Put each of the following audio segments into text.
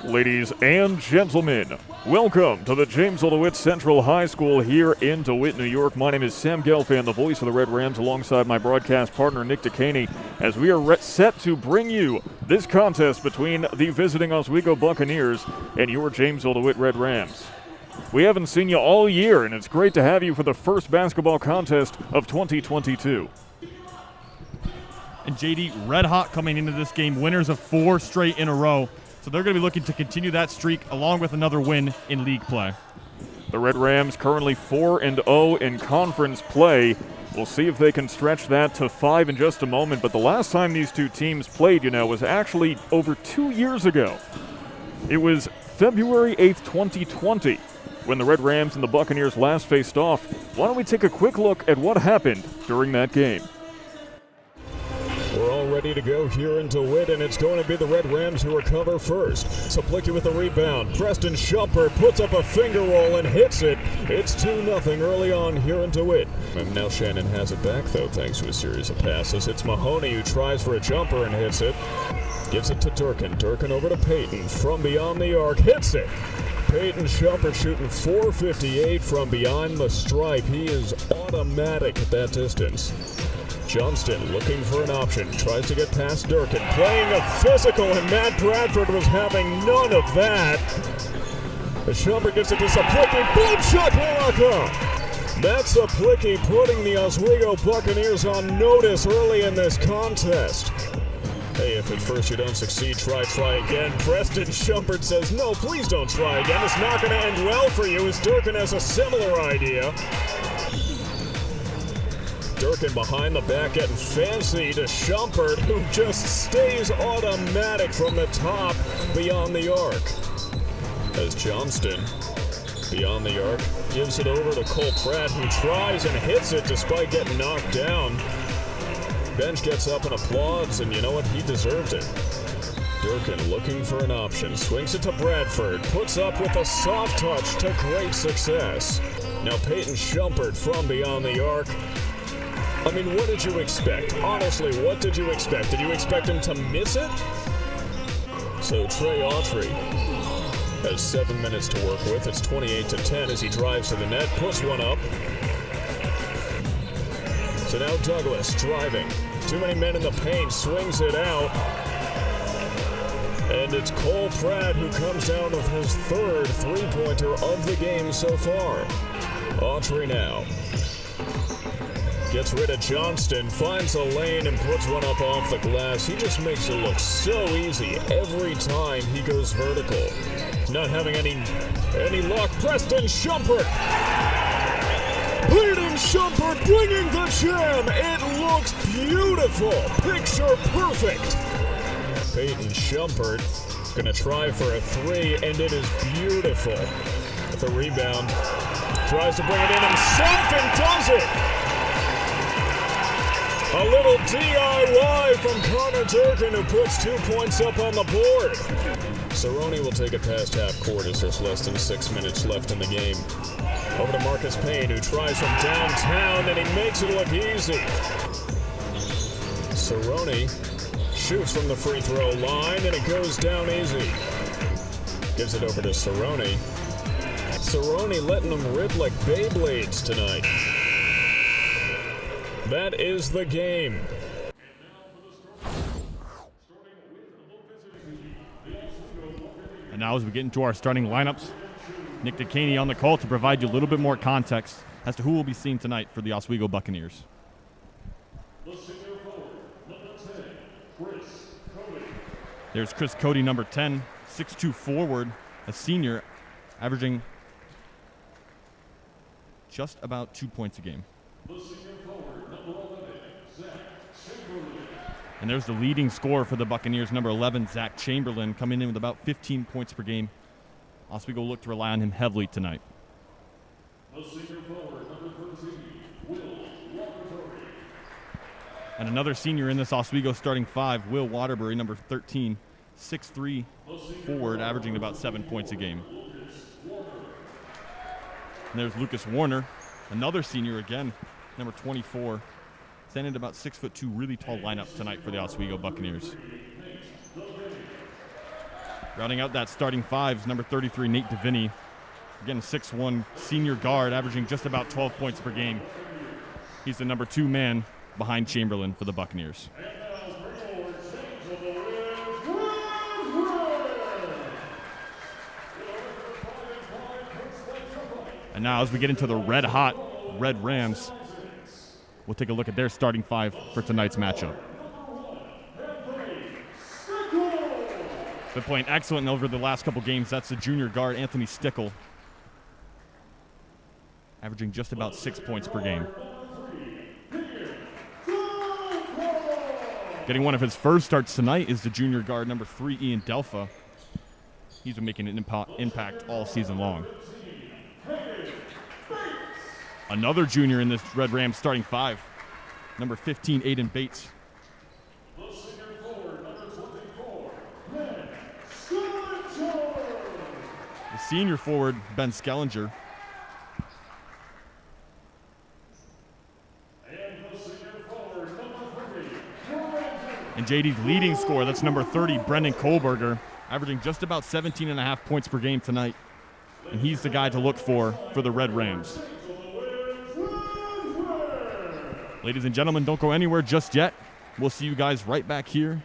Ladies and gentlemen, welcome to the Jamesville-DeWitt Central High School here in DeWitt, New York. My name is Sam Gelfand, the voice of the Red Rams, alongside my broadcast partner, Nick Dekaney, as we are set to bring you this contest between the visiting Oswego Buccaneers and your Jamesville-DeWitt Red Rams. We haven't seen you all year, and it's great to have you for the first basketball contest of 2022. And JD, red hot coming into this game, winners of 4 straight in a row. So they're going to be looking to continue that streak along with another win in league play. The Red Rams currently 4-0 in conference play. We'll see if they can stretch that to 5 in just a moment. But the last time these two teams played, was actually over 2 years ago. It was February 8th, 2020, when the Red Rams and the Buccaneers last faced off. Why don't we take a quick look at what happened during that game? We're all ready to go here in DeWitt, and it's going to be the Red Rams who recover first. Saplicki with the rebound. Preston Shumpert puts up a finger roll and hits it. It's 2-0 early on here in DeWitt. And now Shannon has it back, though, thanks to a series of passes. It's Mahoney who tries for a jumper and hits it. Gives it to Durkin. Durkin over to Peyton from beyond the arc. Hits it. Peyton Shumpert shooting .458 from behind the stripe. He is automatic at that distance. Johnston looking for an option, tries to get past Durkin, playing a physical, and Matt Bradford was having none of that. The Shumpert gets it to Saplicki, boom shakalaka! Matt Saplicki putting the Oswego Buccaneers on notice early in this contest. Hey, if at first you don't succeed, try again. Preston Shumpert says, no, please don't try again. It's not going to end well for you, as Durkin has a similar idea. Durkin behind the back getting fancy to Shumpert, who just stays automatic from the top beyond the arc. As Johnston, beyond the arc, gives it over to Cole Pratt, who tries and hits it despite getting knocked down. Bench gets up and applauds, and you know what? He deserved it. Durkin looking for an option, swings it to Bradford, puts up with a soft touch to great success. Now Peyton Shumpert from beyond the arc. I mean, what did you expect? Honestly, what did you expect? Did you expect him to miss it? So Trey Autry has 7 minutes to work with. It's 28-10 as he drives to the net, puts one up. So now Douglas driving. Too many men in the paint, swings it out. And it's Cole Pratt who comes down with his third three-pointer of the game so far. Autry now gets rid of Johnston, finds a lane and puts one up off the glass. He just makes it look so easy every time he goes vertical. Not having any luck. Preston Shumpert. Peyton Shumpert bringing the jam. It looks beautiful. Picture perfect. Peyton Shumpert gonna try for a three, and it is beautiful. With a rebound, tries to bring it in himself and does it. A little DIY from Connor Durkin, who puts 2 points up on the board. Cerrone will take it past half court as there's less than 6 minutes left in the game. Over to Marcus Payne, who tries from downtown, and he makes it look easy. Cerrone shoots from the free throw line, and it goes down easy. Gives it over to Cerrone. Cerrone letting them rip like Beyblades tonight. That is the game. And now as we get into our starting lineups, Nick Dekaney on the call to provide you a little bit more context as to who will be seen tonight for the Oswego Buccaneers. There's Chris Cody, number 10, 6'2" forward, a senior, averaging just about 2 points a game. And there's the leading scorer for the Buccaneers, number 11, Zach Chamberlain, coming in with about 15 points per game. Oswego look to rely on him heavily tonight. And another senior in this Oswego starting five, Will Waterbury, number 13, 6'3" forward, averaging about 7 points a game. And there's Lucas Warner, another senior again, number 24, standing at about 6'2", really tall lineup tonight for the Oswego Buccaneers. Rounding out that starting five is number 33, Nate Dekaney. Again, 6'1", senior guard, averaging just about 12 points per game. He's the number 2 man behind Chamberlain for the Buccaneers. And now as we get into the red-hot Red Rams, we'll take a look at their starting five for tonight's matchup. Been playing excellent over the last couple games. That's the junior guard, Anthony Stickle, averaging just about 6 points per game. Getting one of his first starts tonight is the junior guard, number 3, Ian Gelfand. He's been making an impact all season long. Another junior in this Red Rams starting five, number 15, Aiden Bates. The senior forward, Ben Skellinger. And JD's leading scorer, that's number 30, Brendan Kohlberger, averaging just about 17.5 points per game tonight. And he's the guy to look for the Red Rams. Ladies and gentlemen, don't go anywhere just yet. We'll see you guys right back here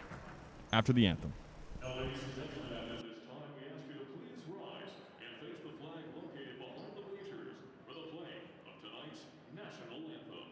after the anthem. Now, ladies and gentlemen, at this time, we ask you to please rise and face the flag located behind the bleachers for the playing of tonight's national anthem.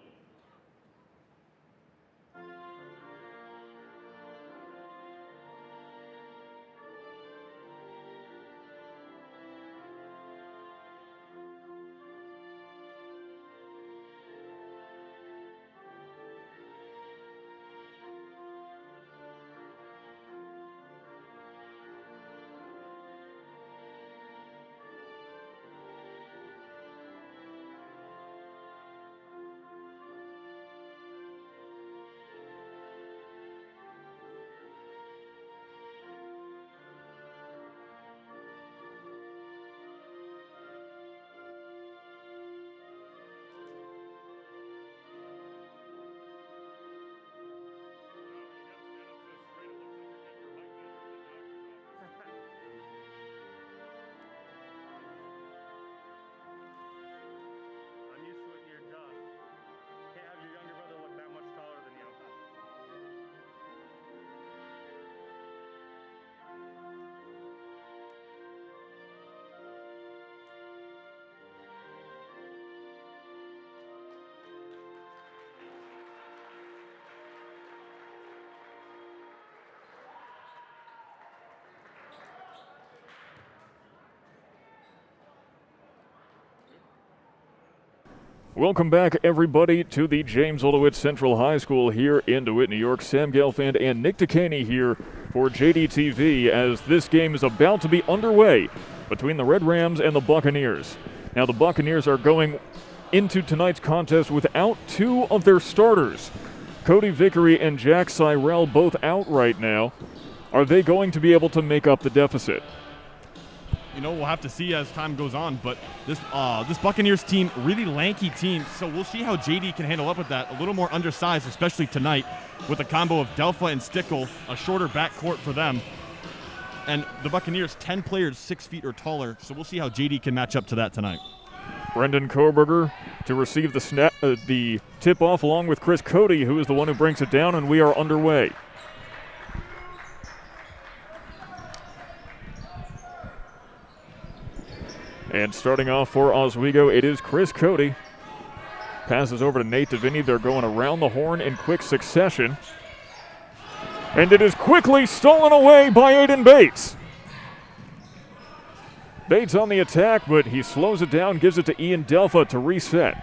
Welcome back, everybody, to the Jamesville-DeWitt Central High School here in DeWitt, New York. Sam Gelfand and Nick Dekaney here for JDTV as this game is about to be underway between the Red Rams and the Buccaneers. Now, the Buccaneers are going into tonight's contest without 2 of their starters. Cody Vickery and Jack Cyrell both out right now. Are they going to be able to make up the deficit? You know, we'll have to see as time goes on, but this Buccaneers team, really lanky team, so we'll see how JD can handle up with that. A little more undersized, especially tonight, with a combo of Gelfand and Stickle, a shorter backcourt for them. And the Buccaneers, 10 players 6 feet or taller, so we'll see how JD can match up to that tonight. Brendan Kohlberger to receive the tip-off along with Chris Cody, who is the one who brings it down, and we are underway. And starting off for Oswego, it is Chris Cody. Passes over to Nate Dekaney. They're going around the horn in quick succession. And it is quickly stolen away by Aiden Bates. Bates on the attack, but he slows it down, gives it to Ian Gelfand to reset.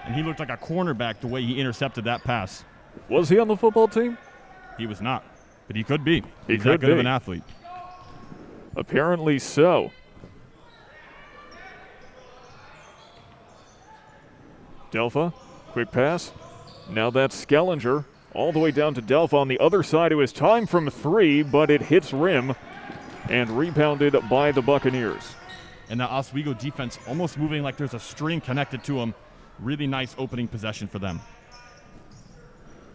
And he looked like a cornerback the way he intercepted that pass. Was he on the football team? He was not, but he could be. He's that good of an athlete. Apparently so. Gelfand, quick pass. Now that's Skellinger all the way down to Gelfand on the other side. It was time from 3, but it hits rim and rebounded by the Buccaneers. And the Oswego defense almost moving like there's a string connected to them. Really nice opening possession for them.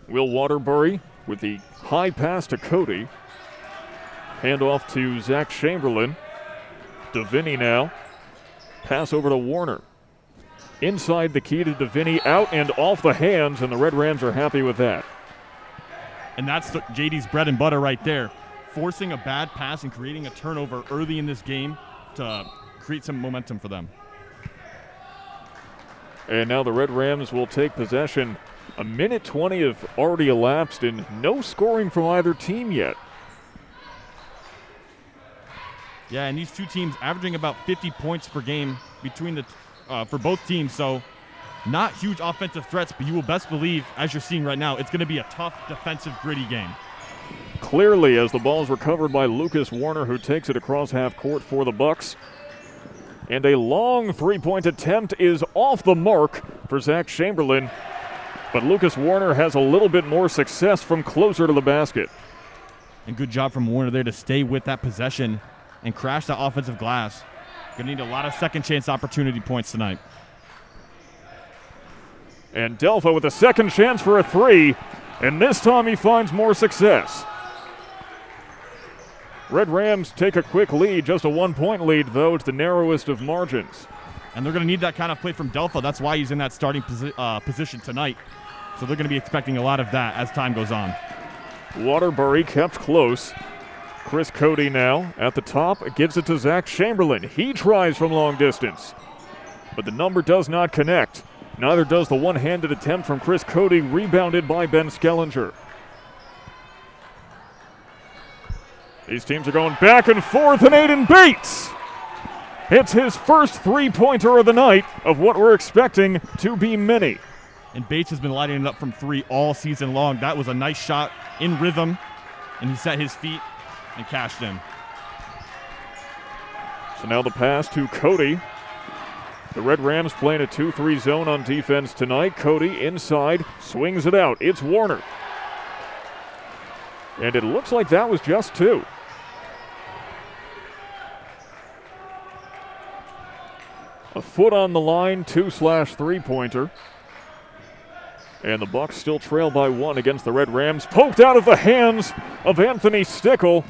Will Waterbury with the high pass to Cody. Hand off to Zach Chamberlain. Dekaney now. Pass over to Warner. Inside the key to Dekaney, out and off the hands, and the Red Rams are happy with that. And that's JD's bread and butter right there. Forcing a bad pass and creating a turnover early in this game to create some momentum for them. And now the Red Rams will take possession. A minute 20 have already elapsed and no scoring from either team yet. Yeah, and these two teams averaging about 50 points per game between for both teams. So not huge offensive threats, but you will best believe, as you're seeing right now, it's going to be a tough defensive gritty game. Clearly, as the ball is recovered by Lucas Warner, who takes it across half court for the Bucks. And a long three-point attempt is off the mark for Zach Chamberlain. But Lucas Warner has a little bit more success from closer to the basket. And good job from Warner there to stay with that possession and crash that offensive glass. Going to need a lot of second-chance opportunity points tonight. And Gelfand with a second chance for a three, and this time he finds more success. Red Rams take a quick lead, just a 1-point lead, though. It's the narrowest of margins. And they're going to need that kind of play from Gelfand. That's why he's in that starting position tonight. So they're going to be expecting a lot of that as time goes on. Waterbury kept close. Chris Cody now at the top, gives it to Zach Chamberlain. He tries from long distance, but the number does not connect. Neither does the one-handed attempt from Chris Cody, rebounded by Ben Skellinger. These teams are going back and forth, and Aiden Bates hits his first three-pointer of the night of what we're expecting to be many. And Bates has been lighting it up from three all season long. That was a nice shot in rhythm, and he set his feet and cashed in. So now the pass to Cody. The Red Rams playing a 2-3 zone on defense tonight. Cody inside, swings it out. It's Warner. And it looks like that was just two. A foot on the line, 2/3-pointer. And the Bucks still trail by one against the Red Rams. Poked out of the hands of Anthony Stickle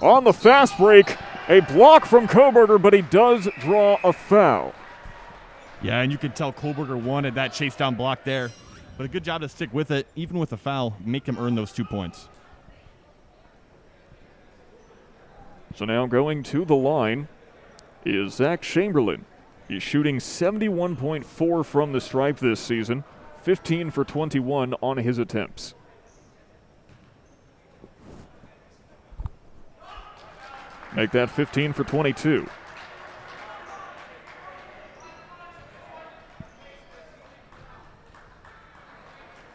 on the fast break. A block from Koberger, but he does draw a foul. Yeah, and you can tell Koberger wanted that chase down block there. But a good job to stick with it, even with a foul, make him earn those 2 points. So now going to the line is Zach Chamberlain. He's shooting 71.4 from the stripe this season, 15 for 21 on his attempts. Make that 15 for 22.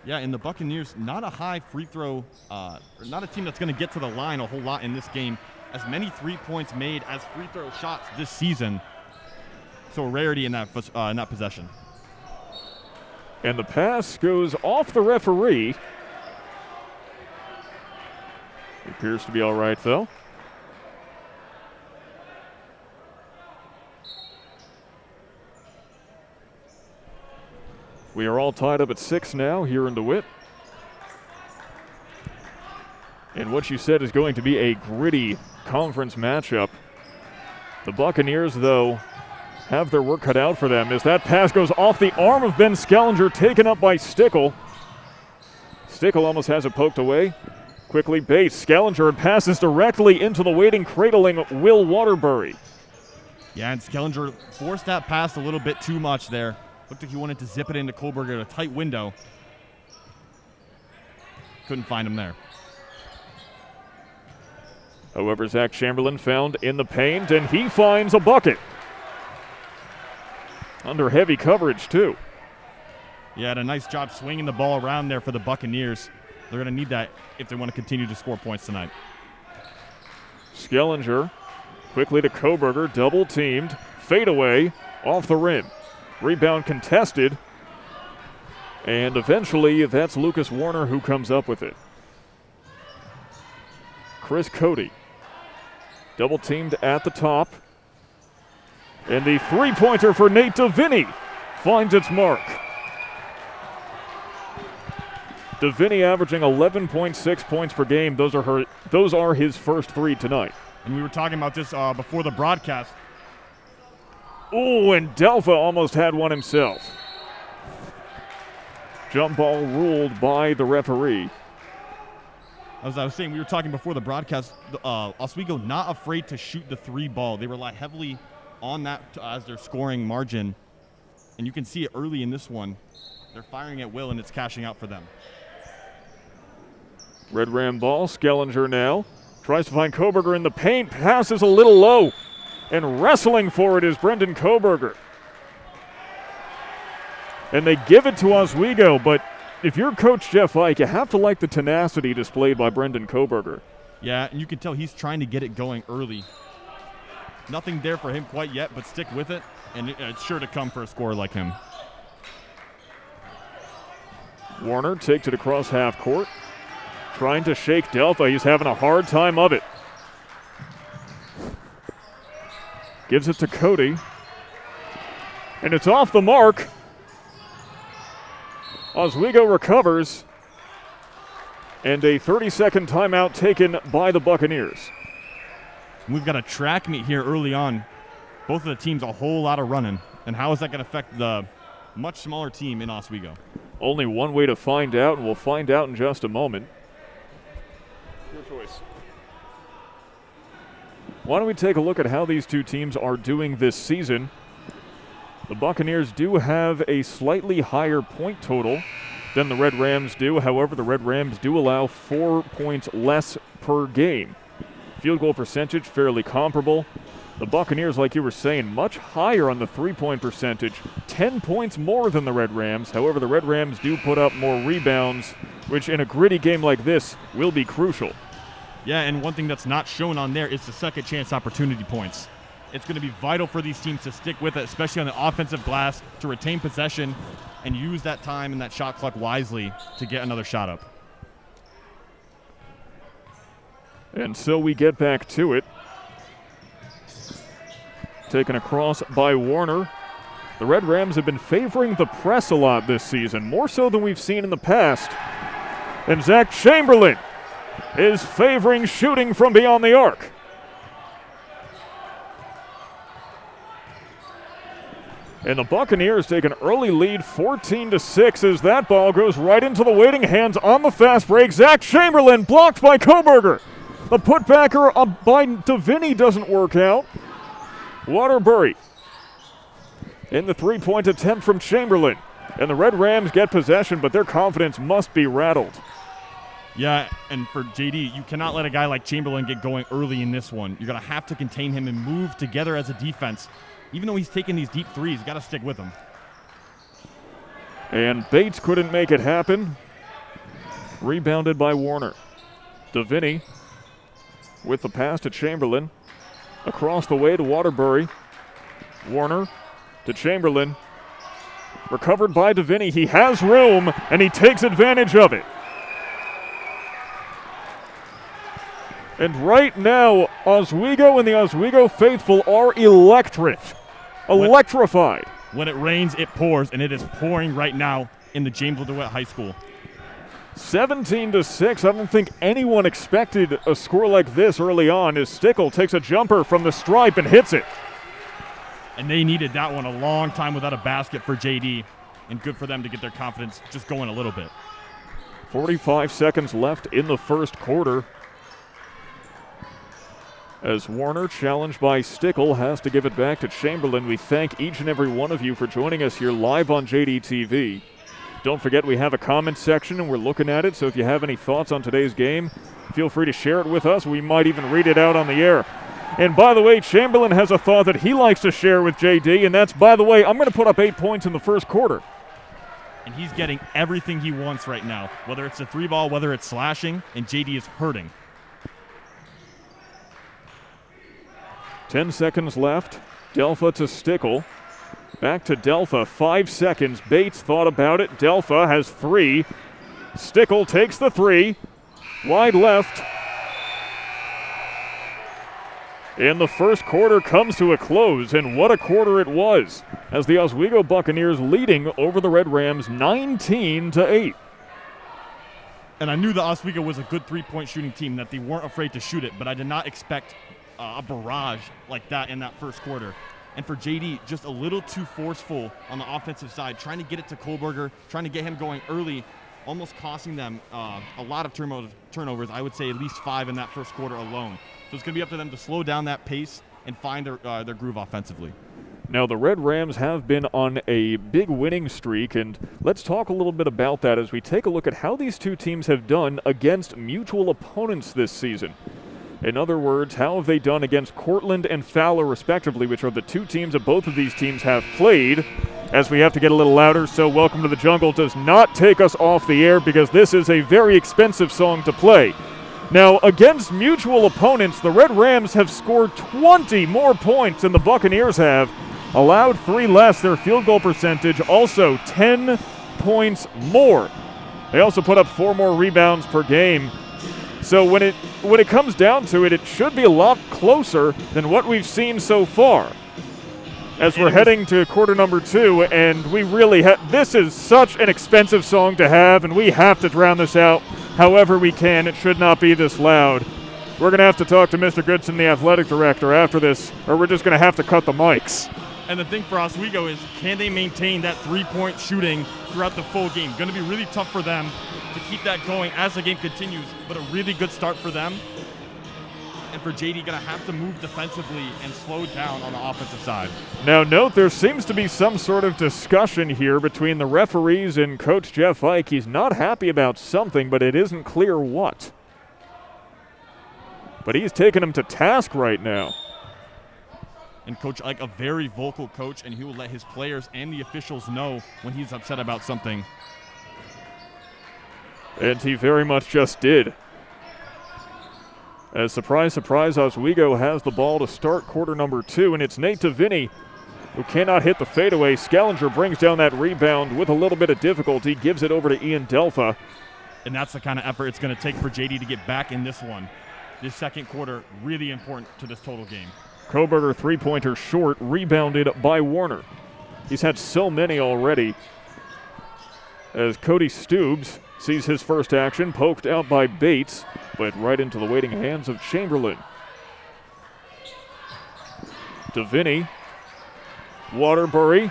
Yeah, and the Buccaneers, not a high free throw, not a team that's going to get to the line a whole lot in this game. As many 3 points made as free throw shots this season. So a rarity in that possession. And the pass goes off the referee. It appears to be all right, though. We are all tied up at 6 now here in DeWitt. And what you said is going to be a gritty conference matchup. The Buccaneers, though, have their work cut out for them as that pass goes off the arm of Ben Skellinger, taken up by Stickle. Stickle almost has it poked away. Quickly Bates, Skellinger passes directly into the waiting, cradling Will Waterbury. Yeah, and Skellinger forced that pass a little bit too much there. Looked like he wanted to zip it into Koberger at a tight window. Couldn't find him there. However, Zach Chamberlain found in the paint, and he finds a bucket. Under heavy coverage, too. Yeah, had a nice job swinging the ball around there for the Buccaneers. They're going to need that if they want to continue to score points tonight. Skellinger quickly to Koberger, double teamed, fadeaway, off the rim. Rebound contested, and eventually that's Lucas Warner who comes up with it. Chris Cody, double teamed at the top, and the three-pointer for Nate Dekaney finds its mark. Dekaney averaging 11.6 points per game. Those are his first 3 tonight. And we were talking about this before the broadcast. Ooh, and Gelfand almost had one himself. Jump ball ruled by the referee. As I was saying, we were talking before the broadcast, Oswego not afraid to shoot the 3 ball. They rely heavily on that as their scoring margin. And you can see it early in this one. They're firing at will, and it's cashing out for them. Red Ram ball, Skellinger now. Tries to find Koberger in the paint, passes a little low. And wrestling for it is Brendan Koberger. And they give it to Oswego, but if you're Coach Jeff Ike, you have to like the tenacity displayed by Brendan Koberger. Yeah, and you can tell he's trying to get it going early. Nothing there for him quite yet, but stick with it, and it's sure to come for a scorer like him. Warner takes it across half court. Trying to shake Gelfand. He's having a hard time of it. Gives it to Cody. And it's off the mark. Oswego recovers. And a 30-second timeout taken by the Buccaneers. We've got a track meet here early on. Both of the teams a whole lot of running. And how is that going to affect the much smaller team in Oswego? Only one way to find out, and we'll find out in just a moment. Your choice. Why don't we take a look at how these two teams are doing this season? The Buccaneers do have a slightly higher point total than the Red Rams do. However, the Red Rams do allow 4 points less per game. Field goal percentage fairly comparable. The Buccaneers, like you were saying, much higher on the three-point percentage, 10 points more than the Red Rams. However, the Red Rams do put up more rebounds, which in a gritty game like this will be crucial. Yeah, and one thing that's not shown on there is the second chance opportunity points. It's going to be vital for these teams to stick with it, especially on the offensive glass, to retain possession and use that time and that shot clock wisely to get another shot up. And so we get back to it. Taken across by Warner. The Red Rams have been favoring the press a lot this season, more so than we've seen in the past. And Zach Chamberlain is favoring shooting from beyond the arc. And the Buccaneers take an early lead, 14-6, as that ball goes right into the waiting hands on the fast break. Zach Chamberlain blocked by Koberger. The putbacker by Dekaney doesn't work out. Waterbury in the three-point attempt from Chamberlain. And the Red Rams get possession, but their confidence must be rattled. Yeah, and for JD, you cannot let a guy like Chamberlain get going early in this one. You're going to have to contain him and move together as a defense. Even though he's taking these deep threes, you got to stick with him. And Bates couldn't make it happen. Rebounded by Warner. Dekaney with the pass to Chamberlain. Across the way to Waterbury. Warner to Chamberlain. Recovered by Dekaney. He has room, and he takes advantage of it. And right now, Oswego and the Oswego faithful are electrified. When it rains, it pours, and it is pouring right now in the Jamesville-DeWitt High School. 17-6. I don't think anyone expected a score like this early on as Stickle takes a jumper from the stripe and hits it. And they needed that one a long time without a basket for JD, and good for them to get their confidence just going a little bit. 45 seconds left in the first quarter. As Warner, challenged by Stickle, has to give it back to Chamberlain. We thank each and every one of you for joining us here live on JDTV. Don't forget we have a comment section and we're looking at it, so if you have any thoughts on today's game, feel free to share it with us. We might even read it out on the air. And by the way, Chamberlain has a thought that he likes to share with JD, and that's, by the way, I'm going to put up 8 points in the first quarter. And he's getting everything he wants right now, whether it's a three ball, whether it's slashing, and JD is hurting. 10 seconds left. Gelfand to Stickle. Back to Gelfand. 5 seconds. Bates thought about it. Gelfand has 3. Stickle takes the 3. Wide left. And the first quarter comes to a close, and what a quarter it was, as the Oswego Buccaneers leading over the Red Rams 19-8. And I knew that Oswego was a good three-point shooting team, that they weren't afraid to shoot it, but I did not expect a barrage like that in that first quarter. And for JD, just a little too forceful on the offensive side, trying to get it to Kohlberger, trying to get him going early, almost costing them a lot of turnovers. I would say at least 5 in that first quarter alone. So it's going to be up to them to slow down that pace and find their groove offensively. Now, the Red Rams have been on a big winning streak, and let's talk a little bit about that as we take a look at how these two teams have done against mutual opponents this season. In other words, how have they done against Cortland and Fowler, respectively, which are the two teams that both of these teams have played. As we have to get a little louder, so Welcome to the Jungle does not take us off the air because this is a very expensive song to play. Now, against mutual opponents, the Red Rams have scored 20 more points than the Buccaneers have, allowed 3 less. Their field goal percentage also 10 points more. They also put up 4 more rebounds per game. So when it comes down to it, it should be a lot closer than what we've seen so far. As we're heading to quarter number 2, and we really this is such an expensive song to have, and we have to drown this out however we can. It should not be this loud. We're going to have to talk to Mr. Goodson, the athletic director, after this, or we're just going to have to cut the mics. And the thing for Oswego is, can they maintain that three-point shooting throughout the full game? Going to be really tough for them to keep that going as the game continues, but a really good start for them. And for JD, going to have to move defensively and slow down on the offensive side. Now note, there seems to be some sort of discussion here between the referees and Coach Jeff Ike. He's not happy about something, but it isn't clear what. But he's taking him to task right now. And Coach Ike, a very vocal coach, and he will let his players and the officials know when he's upset about something. And he very much just did. As surprise, surprise, Oswego has the ball to start quarter number 2, and it's Nate Dekaney who cannot hit the fadeaway. Scalinger brings down that rebound with a little bit of difficulty, gives it over to Ian Gelfand. And that's the kind of effort it's going to take for JD to get back in this one. This second quarter, really important to this total game. Kohlberger three-pointer short, rebounded by Warner. He's had so many already. As Cody Stoobs sees his first action, poked out by Bates, but right into the waiting hands of Chamberlain. Dekaney, Waterbury,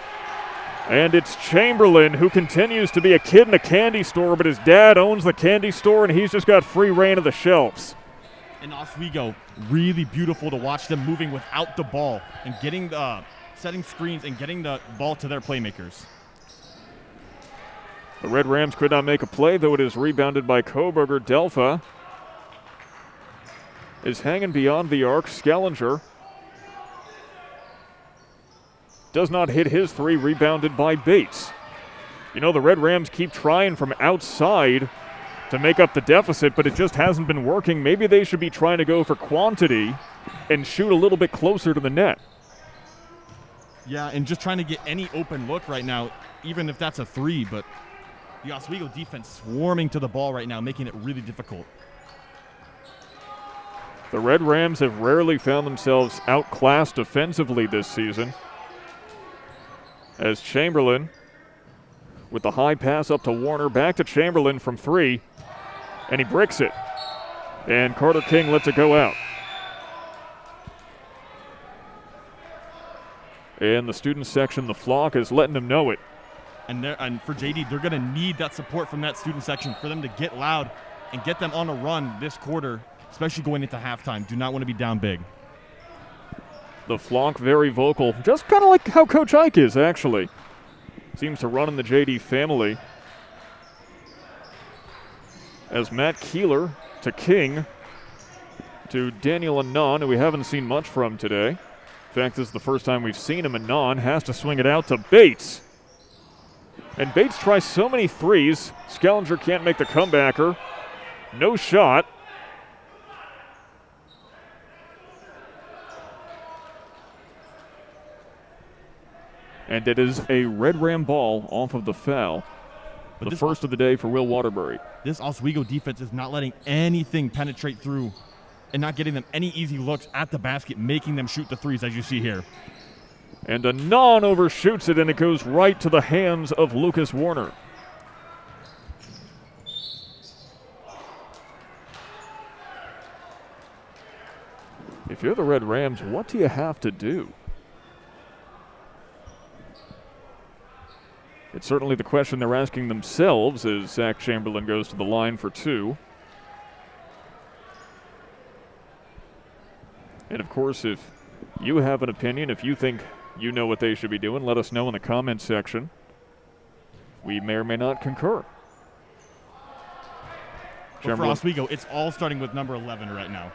and it's Chamberlain who continues to be a kid in a candy store, but his dad owns the candy store and he's just got free reign of the shelves. And Oswego, really beautiful to watch them moving without the ball and getting setting screens and getting the ball to their playmakers. The Red Rams could not make a play, though it is rebounded by Kohlberger. Gelfand is hanging beyond the arc. Scalinger does not hit his 3, rebounded by Bates. You know, the Red Rams keep trying from outside to make up the deficit, but it just hasn't been working. Maybe they should be trying to go for quantity and shoot a little bit closer to the net. Yeah, and just trying to get any open look right now, even if that's a 3, but the Oswego defense swarming to the ball right now, making it really difficult. The Red Rams have rarely found themselves outclassed defensively this season. As Chamberlain, with the high pass up to Warner, back to Chamberlain from 3, and he bricks it. And Carter King lets it go out. And the student section, the flock, is letting them know it. And for JD, they're going to need that support from that student section for them to get loud and get them on a run this quarter, especially going into halftime. Do not want to be down big. The flock very vocal, just kind of like how Coach Ike is, actually. Seems to run in the JD family. As Matt Keeler to King to Daniel Anon, who we haven't seen much from today. In fact, this is the first time we've seen him. Anon has to swing it out to Bates. And Bates tries so many 3s. Scalinger can't make the comebacker. No shot. And it is a Red Ram ball off of the foul. But the first of the day for Will Waterbury. This Oswego defense is not letting anything penetrate through and not getting them any easy looks at the basket, making them shoot the 3s, as you see here. And Anon overshoots it, and it goes right to the hands of Lucas Warner. If you're the Red Rams, what do you have to do? It's certainly the question they're asking themselves as Zach Chamberlain goes to the line for 2. And of course, if you have an opinion, if you think you know what they should be doing, let us know in the comments section. We may or may not concur. But for Oswego, it's all starting with number 11 right now.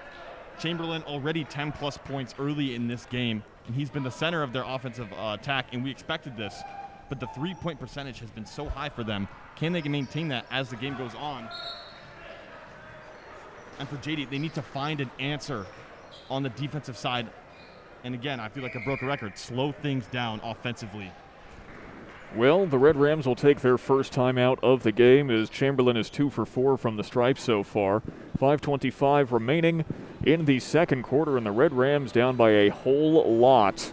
Chamberlain already 10-plus points early in this game, and he's been the center of their offensive attack, and we expected this. But the three-point percentage has been so high for them. Can they maintain that as the game goes on? And for JD, they need to find an answer on the defensive side. And again, I feel like a broken record. Slow things down offensively. Well, the Red Rams will take their first time out of the game as Chamberlain is 2 for 4 from the stripe so far. 5:25 remaining in the second quarter, and the Red Rams down by a whole lot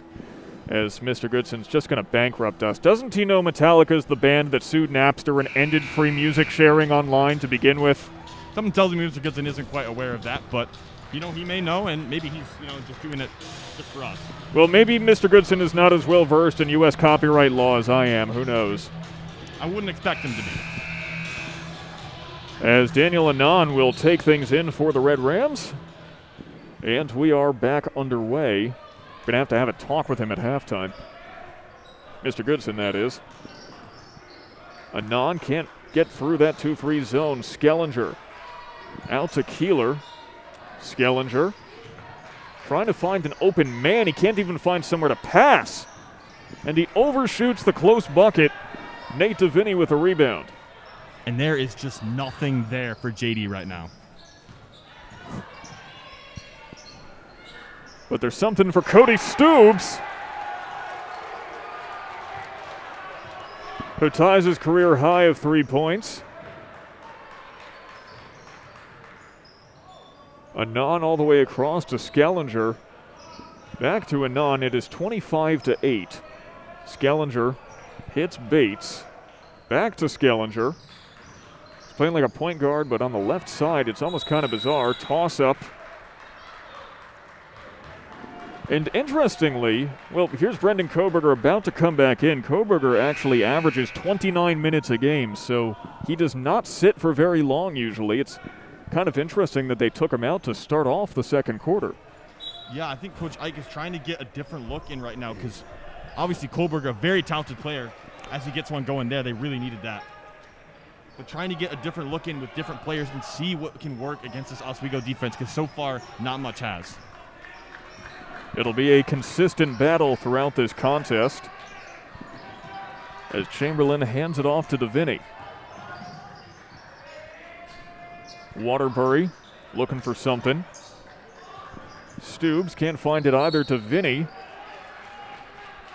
as Mr. Goodson's just going to bankrupt us. Doesn't he know Metallica's the band that sued Napster and ended free music sharing online to begin with? Someone tells me Mr. Goodson isn't quite aware of that, but he may know, and maybe he's just doing it just for us. Well, maybe Mr. Goodson is not as well versed in U.S. copyright law as I am. Who knows? I wouldn't expect him to be. As Daniel Anand will take things in for the Red Rams, and we are back underway. Going to have a talk with him at halftime. Mr. Goodson, that is. Anand can't get through that 2-3 zone. Skellinger out to Keeler. Skellinger trying to find an open man. He can't even find somewhere to pass. And he overshoots the close bucket. Nate Dekaney with a rebound. And there is just nothing there for JD right now. But there's something for Cody Stoobs, who ties his career high of 3 points. Anand all the way across to Skellinger. Back to Anand. It is 25-8. Skellinger hits Bates. Back to Skellinger. He's playing like a point guard, but on the left side, it's almost kind of bizarre. Toss up. And interestingly, well, here's Brendan Koberger about to come back in. Koberger actually averages 29 minutes a game, so he does not sit for very long usually. It's kind of interesting that they took him out to start off the second quarter. Yeah, I think Coach Ike is trying to get a different look in right now because obviously Koberger, a very talented player, as he gets one going there, they really needed that. But trying to get a different look in with different players and see what can work against this Oswego defense because so far, not much has. It'll be a consistent battle throughout this contest as Chamberlain hands it off to Dekaney. Waterbury looking for something. Stoobs can't find it either. Dekaney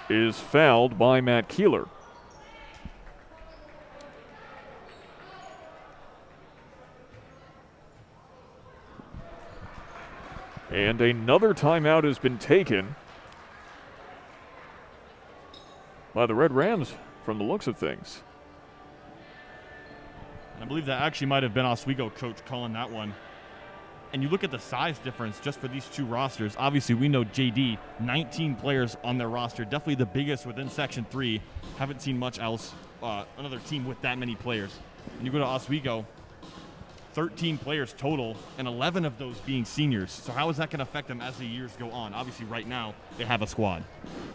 is fouled by Matt Keeler. And another timeout has been taken by the Red Rams from the looks of things. I believe that actually might have been Oswego coach calling that one. And you look at the size difference just for these two rosters. Obviously, we know JD, 19 players on their roster, definitely the biggest within Section 3. Haven't seen much else, another team with that many players. And you go to Oswego, 13 players total, and 11 of those being seniors. So how is that going to affect them as the years go on? Obviously, right now, they have a squad.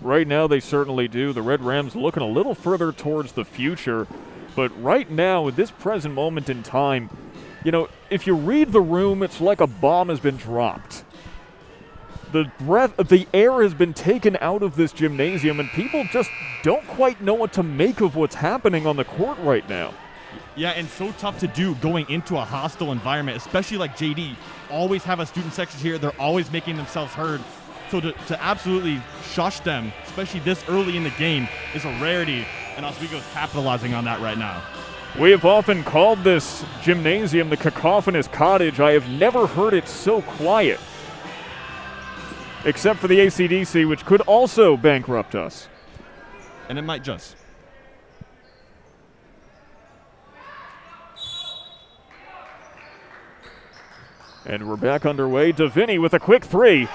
Right now, they certainly do. The Red Rams looking a little further towards the future. But right now, at this present moment in time, if you read the room, it's like a bomb has been dropped. The air has been taken out of this gymnasium, and people just don't quite know what to make of what's happening on the court right now. Yeah, and so tough to do going into a hostile environment, especially like JD. Always have a student section here. They're always making themselves heard. So to absolutely shush them, especially this early in the game, is a rarity, and Oswego's capitalizing on that right now. We have often called this gymnasium the cacophonous cottage. I have never heard it so quiet, except for the AC/DC, which could also bankrupt us. And it might just. And we're back underway. Dekaney with a quick three.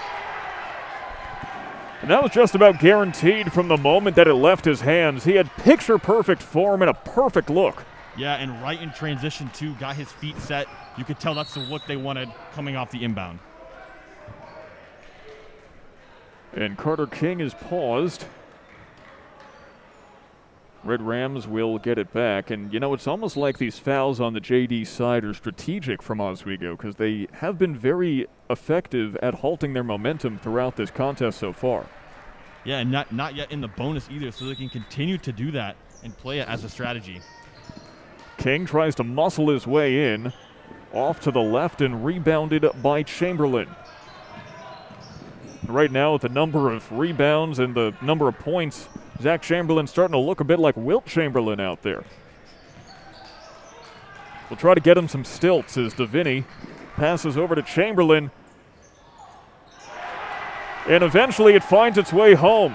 And that was just about guaranteed from the moment that it left his hands. He had picture-perfect form and a perfect look. Yeah, and right in transition, too, got his feet set. You could tell that's the look they wanted coming off the inbound. And Carter King is paused. Red Rams will get it back. And, you know, it's almost like these fouls on the JD side are strategic from Oswego because they have been very effective at halting their momentum throughout this contest so far. Yeah, and not yet in the bonus either, so they can continue to do that and play it as a strategy. King tries to muscle his way in, off to the left and rebounded by Chamberlain. Right now, with the number of rebounds and the number of points, Zach Chamberlain's starting to look a bit like Wilt Chamberlain out there. We'll try to get him some stilts as Dekaney passes over to Chamberlain. And eventually it finds its way home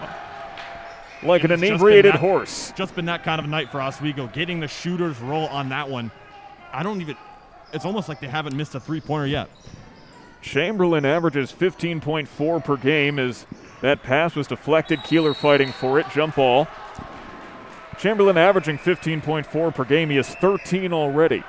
like an inebriated horse. Just been that kind of night for Oswego, getting the shooter's roll on that one. It's almost like they haven't missed a three-pointer yet. Chamberlain averages 15.4 per game as that pass was deflected. Keeler fighting for it. Jump ball. Chamberlain averaging 15.4 per game. He has 13 already.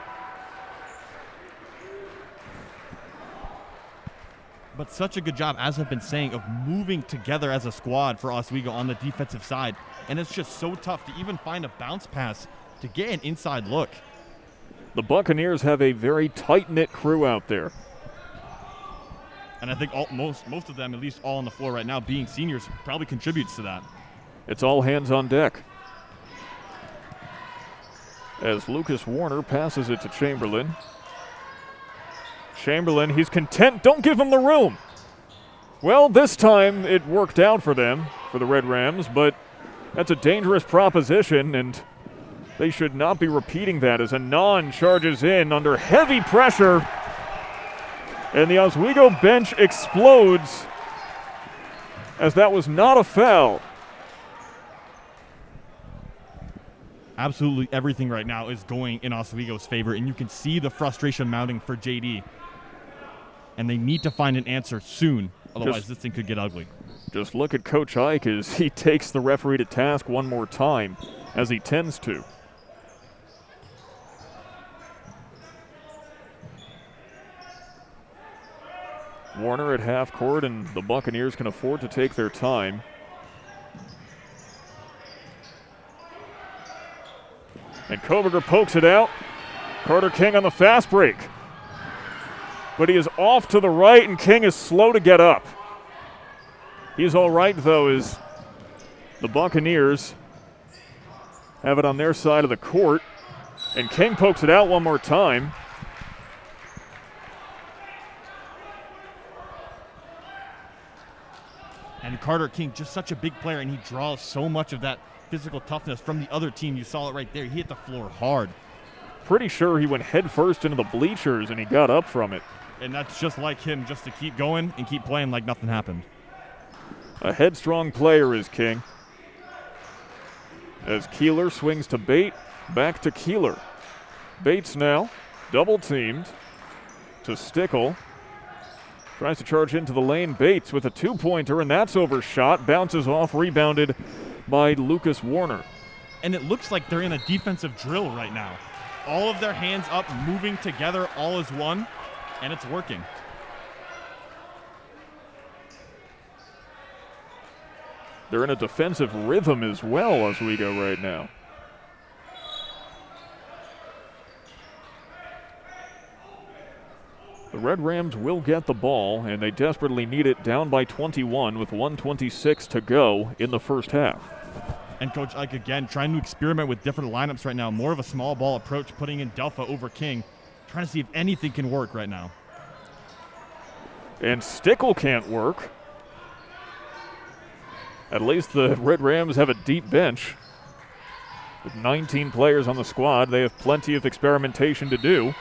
But such a good job, as I've been saying, of moving together as a squad for Oswego on the defensive side. And it's just so tough to even find a bounce pass to get an inside look. The Buccaneers have a very tight-knit crew out there. And I think most of them, at least all on the floor right now, being seniors, probably contributes to that. It's all hands on deck. As Lucas Warner passes it to Chamberlain. Chamberlain, he's content. Don't give him the room. Well, this time it worked out for them, for the Red Rams, but that's a dangerous proposition, and they should not be repeating that as Anand charges in under heavy pressure. And the Oswego bench explodes as that was not a foul. Absolutely everything right now is going in Oswego's favor, and you can see the frustration mounting for JD. And they need to find an answer soon, otherwise this thing could get ugly. Just look at Coach Ike as he takes the referee to task one more time, as he tends to. Warner at half court, and the Buccaneers can afford to take their time. And Koberger pokes it out. Carter King on the fast break. But he is off to the right, and King is slow to get up. He's all right, though, as the Buccaneers have it on their side of the court. And King pokes it out one more time. And Carter King, just such a big player, and he draws so much of that physical toughness from the other team. You saw it right there. He hit the floor hard. Pretty sure he went headfirst into the bleachers, and he got up from it. And that's just like him, just to keep going and keep playing like nothing happened. A headstrong player is King. As Keeler swings to Bate, back to Keeler. Bates now, double teamed to Stickle. Tries to charge into the lane. Bates with a two-pointer, and that's overshot. Bounces off, rebounded by Lucas Warner. And it looks like they're in a defensive drill right now. All of their hands up, moving together, all as one, and it's working. They're in a defensive rhythm as well as we go right now. The Red Rams will get the ball, and they desperately need it, down by 21 with 1:26 to go in the first half. And Coach Ike, again, trying to experiment with different lineups right now. More of a small ball approach, putting in Gelfand over King. Trying to see if anything can work right now. And Stickle can't work. At least the Red Rams have a deep bench. With 19 players on the squad, they have plenty of experimentation to do.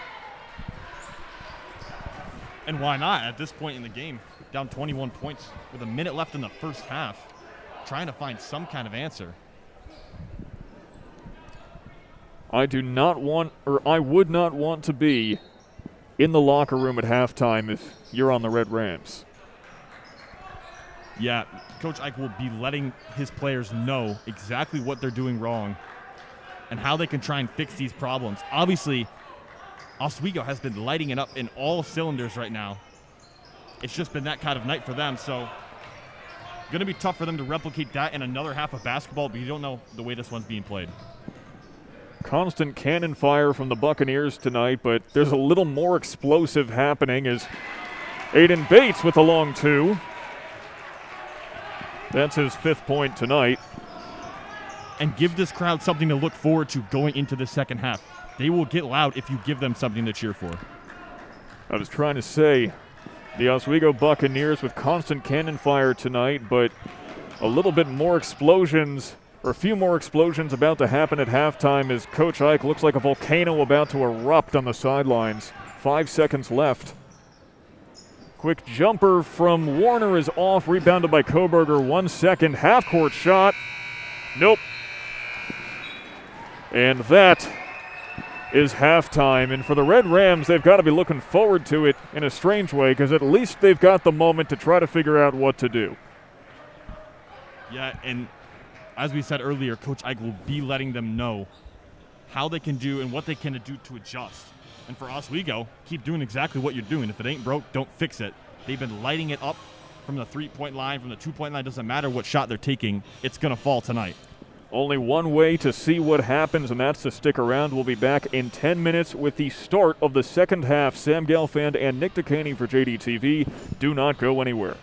And why not at this point in the game? Down 21 points with a minute left in the first half. Trying to find some kind of answer. I would not want to be in the locker room at halftime if you're on the Red Rams. Yeah, Coach Ike will be letting his players know exactly what they're doing wrong and how they can try and fix these problems. Obviously, Oswego has been lighting it up in all cylinders right now. It's just been that kind of night for them, so going to be tough for them to replicate that in another half of basketball, but you don't know the way this one's being played. Constant cannon fire from the Buccaneers tonight, but there's a little more explosive happening as Aiden Bates with a long two. That's his 5th point tonight. And give this crowd something to look forward to going into the second half. They will get loud if you give them something to cheer for. I was trying to say the Oswego Buccaneers with constant cannon fire tonight, but a little bit more explosions, or a few more explosions about to happen at halftime as Coach Ike looks like a volcano about to erupt on the sidelines. 5 seconds left. Quick jumper from Warner is off, rebounded by Koberger. 1 second, half-court shot. Nope. And that is halftime. And for the Red Rams, they've got to be looking forward to it in a strange way because at least they've got the moment to try to figure out what to do. Yeah, and as we said earlier, Coach Ike will be letting them know how they can do and what they can do to adjust. And for Oswego, keep doing exactly what you're doing. If it ain't broke, don't fix it. They've been lighting it up from the 3-point line, from the 2-point line. Doesn't matter what shot they're taking. It's going to fall tonight. Only one way to see what happens, and that's to stick around. We'll be back in 10 minutes with the start of the second half. Sam Gelfand and Nick Dekaney for JDTV. Do not go anywhere.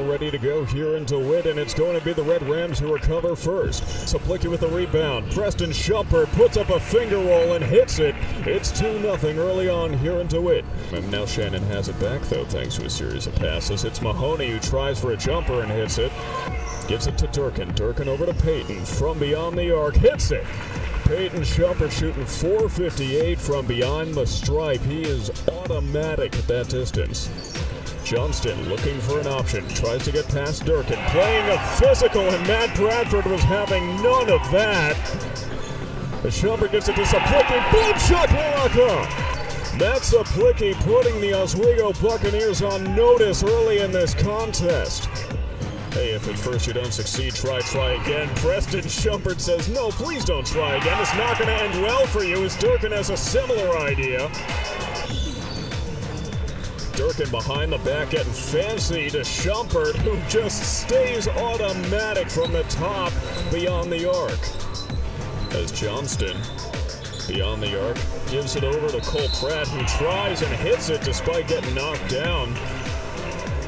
ready to go here in DeWitt, and it's going to be the Red Rams who recover first. Saplicki with the rebound. Preston Shumpert puts up a finger roll and hits it. It's 2-0 early on here in DeWitt. And now Shannon has it back, though, thanks to a series of passes. It's Mahoney who tries for a jumper and hits it. Gives it to Durkin. Durkin over to Peyton from beyond the arc. Hits it. Peyton Shumpert shooting .458 from behind the stripe. He is automatic at that distance. Johnston looking for an option. Tries to get past Durkin. Playing a physical, and Matt Bradford was having none of that. The Shumpert gets it to Saplicki. Boom shakalaka! Matt Saplicki putting the Oswego Buccaneers on notice early in this contest. Hey, if at first you don't succeed, try again. Preston Shumpert says, no, please don't try again. It's not going to end well for you, as Durkin has a similar idea. Durkin behind the back getting fancy to Shumpert, who just stays automatic from the top beyond the arc. As Johnston, beyond the arc, gives it over to Cole Pratt, who tries and hits it despite getting knocked down.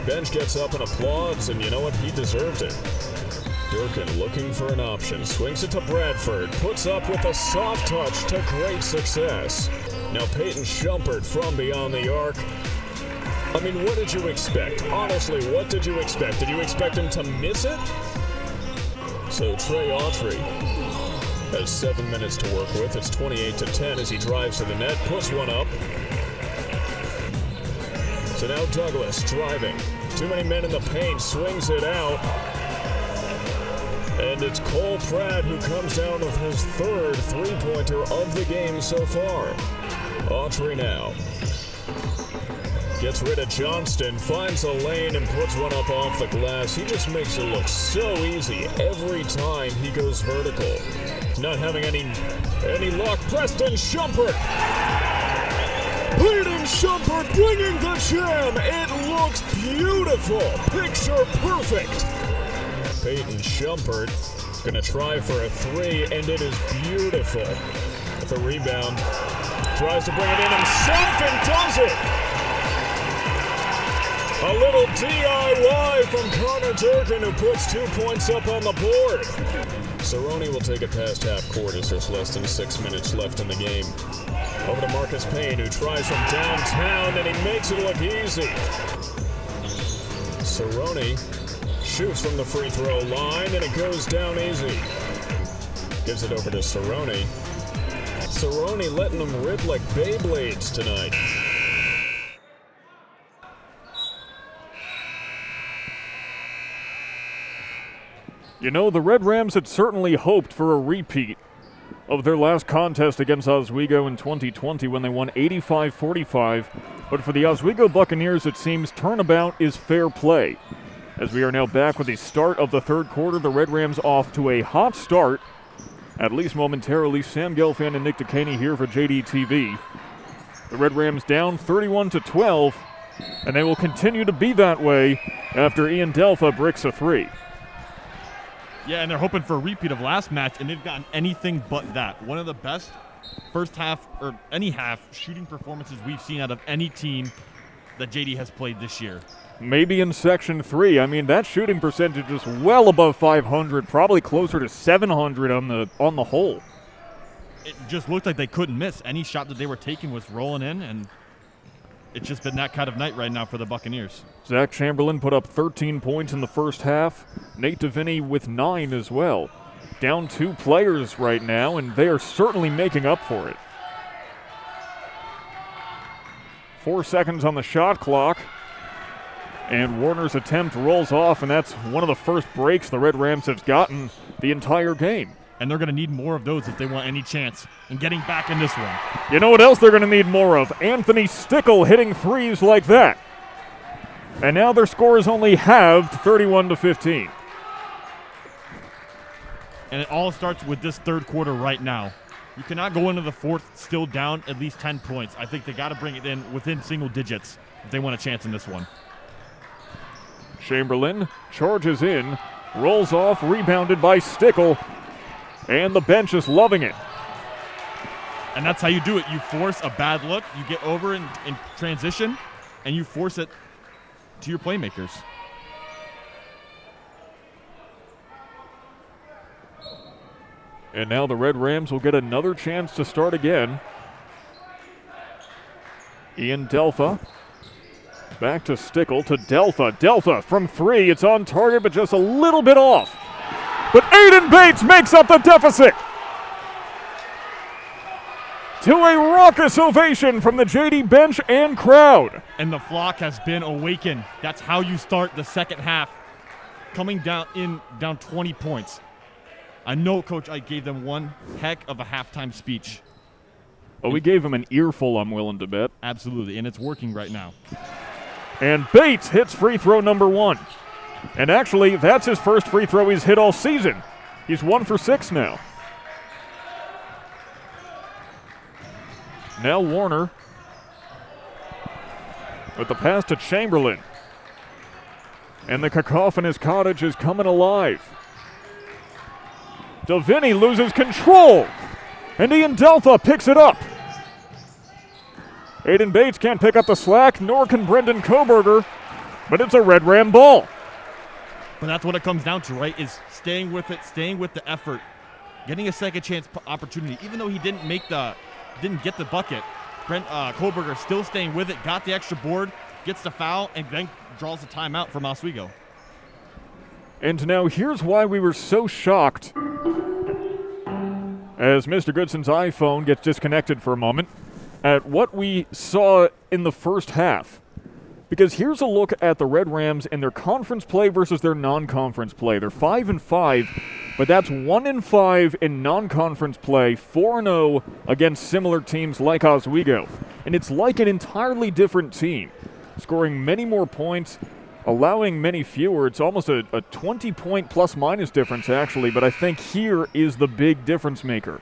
Bench gets up and applauds, and you know what? He deserved it. Durkin looking for an option. Swings it to Bradford. Puts up with a soft touch to great success. Now Peyton Shumpert from beyond the arc. I mean, what did you expect? Honestly, what did you expect? Did you expect him to miss it? So Trey Autry has 7 minutes to work with. It's 28-10 as he drives to the net. Puts one up. So now Douglas driving. Too many men in the paint, swings it out. And it's Cole Pratt who comes down with his third three-pointer of the game so far. Autry now gets rid of Johnston, finds a lane and puts one up off the glass. He just makes it look so easy every time he goes vertical. Not having any luck. Preston Shumpert. Peyton Shumpert bringing the jam. It looks beautiful. Picture perfect. Peyton Shumpert gonna try for a three, and it is beautiful. With a rebound, tries to bring it in himself and does it. A little DIY from Connor Durkin, who puts 2 points up on the board. Cerrone will take it past half court as there's less than 6 minutes left in the game. Over to Marcus Payne, who tries from downtown, and he makes it look easy. Cerrone shoots from the free throw line, and it goes down easy. Gives it over to Cerrone. Cerrone letting them rip like Beyblades tonight. You know, the Red Rams had certainly hoped for a repeat of their last contest against Oswego in 2020 when they won 85-45. But for the Oswego Buccaneers, it seems turnabout is fair play. As we are now back with the start of the third quarter, the Red Rams off to a hot start, at least momentarily. Sam Gelfand and Nick Dekaney here for JDTV. The Red Rams down 31-12, and they will continue to be that way after Ian Delfa bricks a three. Yeah, and they're hoping for a repeat of last match, and they've gotten anything but that. One of the best first half, or any half, shooting performances we've seen out of any team that JD has played this year. Maybe in Section 3. I mean, that shooting percentage is well above 500, probably closer to 700 on the whole. It just looked like they couldn't miss. Any shot that they were taking was rolling in, and it's just been that kind of night right now for the Buccaneers. Zach Chamberlain put up 13 points in the first half. Nate Dekaney with 9 as well. Down 2 players right now, and they are certainly making up for it. 4 seconds on the shot clock. And Warner's attempt rolls off, and that's one of the first breaks the Red Rams have gotten the entire game. And they're going to need more of those if they want any chance in getting back in this one. You know what else they're going to need more of? Anthony Stickle hitting threes like that. And now their score is only halved, 31-15. And it all starts with this third quarter right now. You cannot go into the fourth still down at least 10 points. I think they got to bring it in within single digits if they want a chance in this one. Chamberlain charges in, rolls off, rebounded by Stickle, and the bench is loving it. And that's how you do it. You force a bad look, you get over in transition, and you force it to your playmakers. And now the Red Rams will get another chance to start again. Ian Gelfand. Back to Stickle to Gelfand. Gelfand from 3. It's on target, but just a little bit off. But Aiden Bates makes up the deficit. To a raucous ovation from the JD bench and crowd. And the flock has been awakened. That's how you start the second half. Coming down 20 points. I know Coach Ike gave them one heck of a halftime speech. Well, we gave him an earful, I'm willing to bet. Absolutely, and it's working right now. And Bates hits free throw number 1. And actually, that's his first free throw he's hit all season. He's 1 for 6 now. Now Warner with the pass to Chamberlain. And the cacophonous cottage is coming alive. Dekaney loses control. And Ian Gelfand picks it up. Aiden Bates can't pick up the slack, nor can Brendan Koberger, but it's a Red Ram ball. But that's what it comes down to, right, is staying with it, staying with the effort, getting a second chance opportunity. Even though he didn't get the bucket, Koberger still staying with it, got the extra board, gets the foul, and then draws the timeout from Oswego. And now here's why we were so shocked as Mr. Goodson's iPhone gets disconnected for a moment at what we saw in the first half. Because here's a look at the Red Rams and their conference play versus their non-conference play. They're 5-5, but that's 1-5 in non-conference play, 4-0 against similar teams like Oswego. And it's like an entirely different team, scoring many more points, allowing many fewer. It's almost a 20-point plus-minus difference, actually, but I think here is the big difference maker.